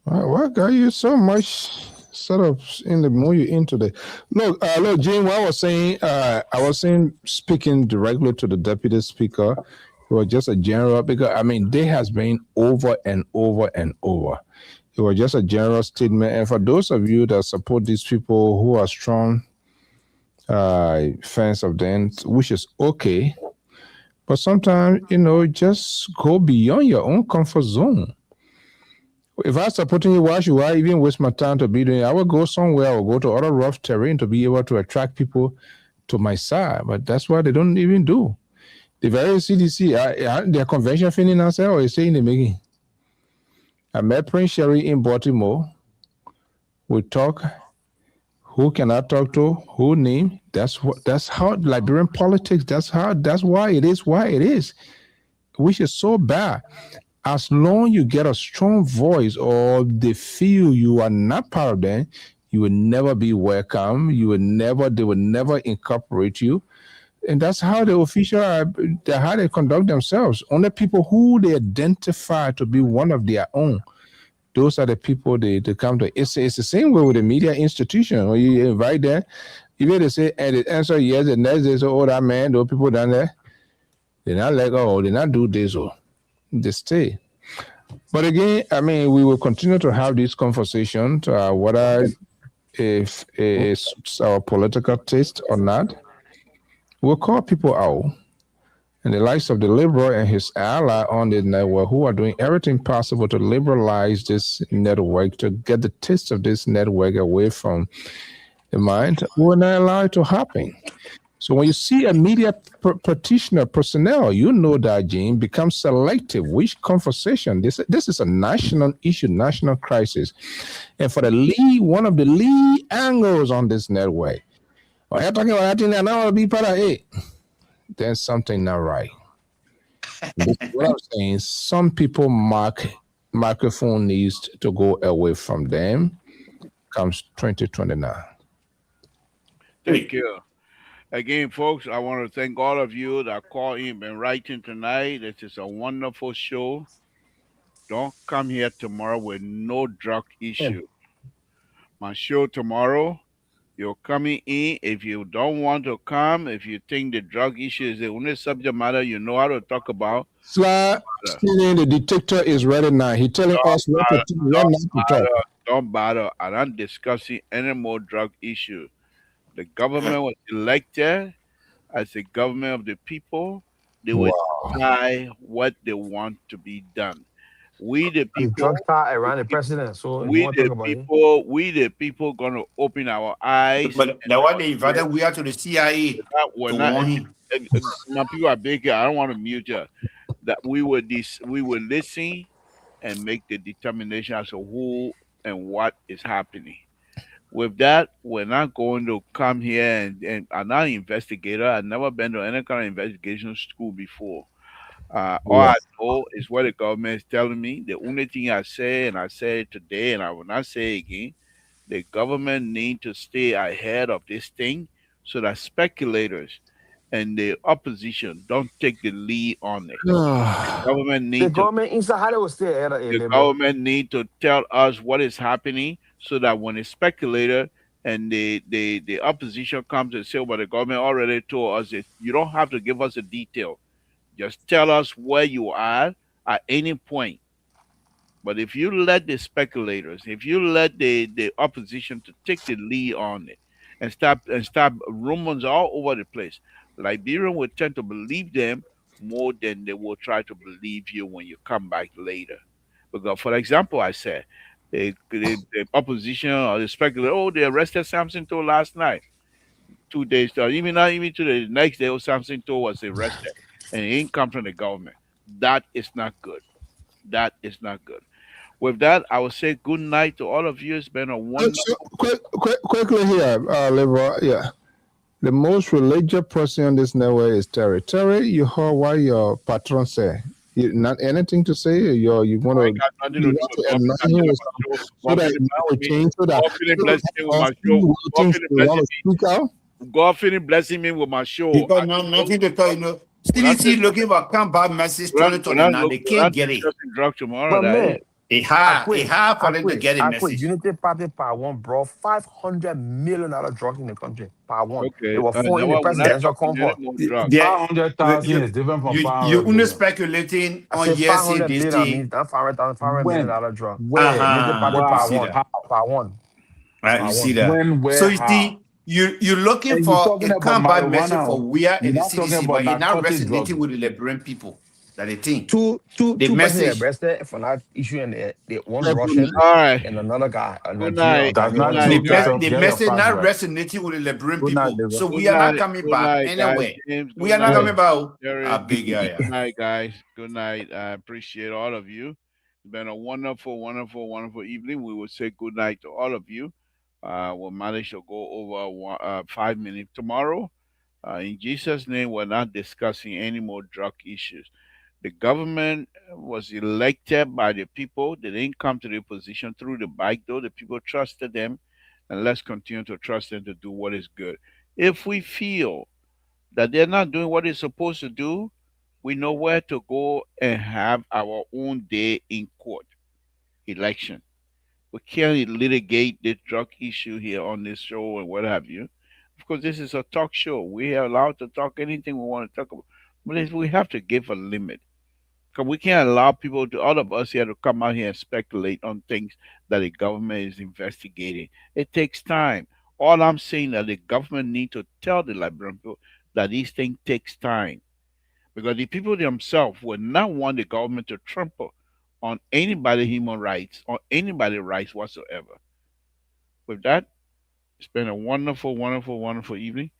What got you so much sort of in the mood you're in today? Look, Jim, what I was saying, speaking directly to the deputy speaker, it was just a general, because I mean, there has been over and over and over. It was just a general statement. And for those of you that support these people who are strong fans of them, which is okay, but sometimes, just go beyond your own comfort zone. If I was supporting you, why should I even waste my time to be doing it? I would go somewhere or go to other rough terrain to be able to attract people to my side. But that's what they don't even do. The very CDC, their convention feeling now say, oh, it's saying the making. I met Prince Sherry in Baltimore. We talk. Who can I talk to? Who name? That's how Liberian politics, that's why it is, which is so bad. As long you get a strong voice or they feel you are not part of them, you will never be welcome. They will never incorporate you. And that's how the official, how they conduct themselves. Only people who they identify to be one of their own, those are the people they come to. It's the same way with the media institution. When you invite them, even they say, and the answer yes, the next day say, oh, that man, those people down there, they're not like, oh, they not do this, or they stay. But again, I mean, we will continue to have these conversations, whether if it's our political taste or not. We'll call people out. And the likes of the liberal and his ally on the network, who are doing everything possible to liberalize this network, to get the taste of this network away from the mind, will not allow it to happen. So when you see a media practitioner personnel, you know that, Gene, become selective. Which conversation? This is a national issue, national crisis. And for the lead, one of the lead angles on this network, well, you're talking about that thing that I want to be part of it. There's something not right. What I'm saying, some people microphone needs to go away from them comes 2029. Thank you. Again, folks, I want to thank all of you that called in and writing tonight. This is a wonderful show. Don't come here tomorrow with no drug issue. My show tomorrow, you're coming in. If you don't want to come, if you think the drug issue is the only subject matter you know how to talk about, The detector is ready now. He's telling us what to think, what not to talk. Don't bother. I'm not discussing any more drug issue. The government was elected as a government of the people. They will decide what they want to be done. We the The people, drug car around the president. So you want to talk about it? we the people gonna open our eyes. But the one they invited, we are to the CIA We're to not. warn him. My people are big here. I don't want to mute you. That we will listen and make the determination as to who and what is happening. With that, we're not going to come here and I'm not an investigator. I've never been to any kind of investigation school before. All I know is what the government is telling me. The only thing I say, and I say it today, and I will not say it again, the government need to stay ahead of this thing so that speculators and the opposition don't take the lead on it. Government The need to government inside how they will stay ahead of it, the labor. government need to tell us what is happening so that when a speculator and the opposition comes and say, well, the government already told us this. You don't have to give us a detail. Just tell us where you are at any point. But if you let the speculators, if you let the opposition to take the lead on it and stop rumors all over the place, Liberian will tend to believe them more than they will try to believe you when you come back later. Because, for example, I said the opposition or the speculator, oh, they arrested Samson Toe last night, 2 days, even not even today, the next day, oh, Samson Toe was arrested, and it ain't come from the government. That is not good. That is not good. With that, I will say good night to all of you. It's been a wonderful. Quickly here, Liver. Yeah. The most religious person on this network is Terry. Terry, you heard what your patron say. You not anything to say? You want to? So that now we change so that God finished blessing me with my show. Because nothing to tell you. No. CDC looking for combat message 2029. They can't get it. Tomorrow, man, It hard for them to get a message. Unity Party per one brought $500 million drug in the country per one. Okay. They were in the presidential comfort. 500,000 is different from 500 You're million. speculating I on said yes, $500 this million. I thing. mean, that's $500 million drug. Where? Unity Party Wow. per one. Right, you see that. When, where, So you how? see, you're looking And for you're talking a about combat marijuana. message for we are in You're the not talking CDC, about but you're not narcotic resonating drugs. with the Liberian people. That they think. Two The message. people arrested for that issue, and the one All Russian right. and another guy. Good night. That's not Good true. night, guys. Get The your message facts not right. resonating with the Liberian Good night, people. Liver. So Good we are not night. coming Good back night, guys. anyway. James, We good are not night. coming back. Jerry, A big area. good night, guys. Good night. I appreciate all of you. It's been a wonderful, wonderful, wonderful evening. We will say good night to all of you. We'll manage to go over 5 minutes tomorrow. In Jesus' name, we're not discussing any more drug issues. The government was elected by the people. They didn't come to the position through the back door. The people trusted them, and let's continue to trust them to do what is good. If we feel that they're not doing what they're supposed to do, we know where to go and have our own day in court, election. We can't litigate the drug issue here on this show and what have you. Of course, this is a talk show. We are allowed to talk anything we want to talk about. But we have to give a limit. Because we can't allow people to, all of us here, to come out here and speculate on things that the government is investigating. It takes time. All I'm saying is the government need to tell the Liberian people that these things takes time. Because the people themselves would not want the government to trample on anybody's human rights or anybody's rights whatsoever. With that, it's been a wonderful, wonderful, wonderful evening.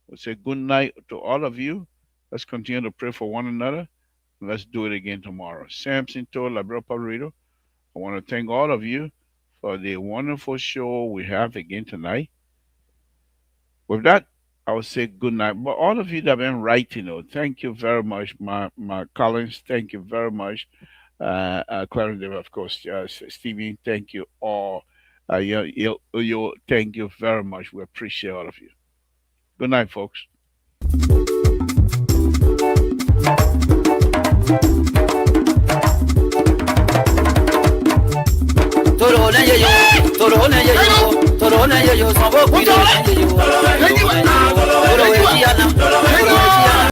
We'll say good night to all of you. Let's continue to pray for one another. Let's do it again tomorrow. Samson Toe, Labrador Pablito. I want to thank all of you for the wonderful show we have again tonight. With that, I will say good night. But all of you that have been writing, thank you very much. My Collins, thank you very much. Clarence, of course, Stevie, thank you all. You, thank you very much. We appreciate all of you. Good night, folks. Toro na yo, toro na yo, toro na yo, sanbo kudo na yo.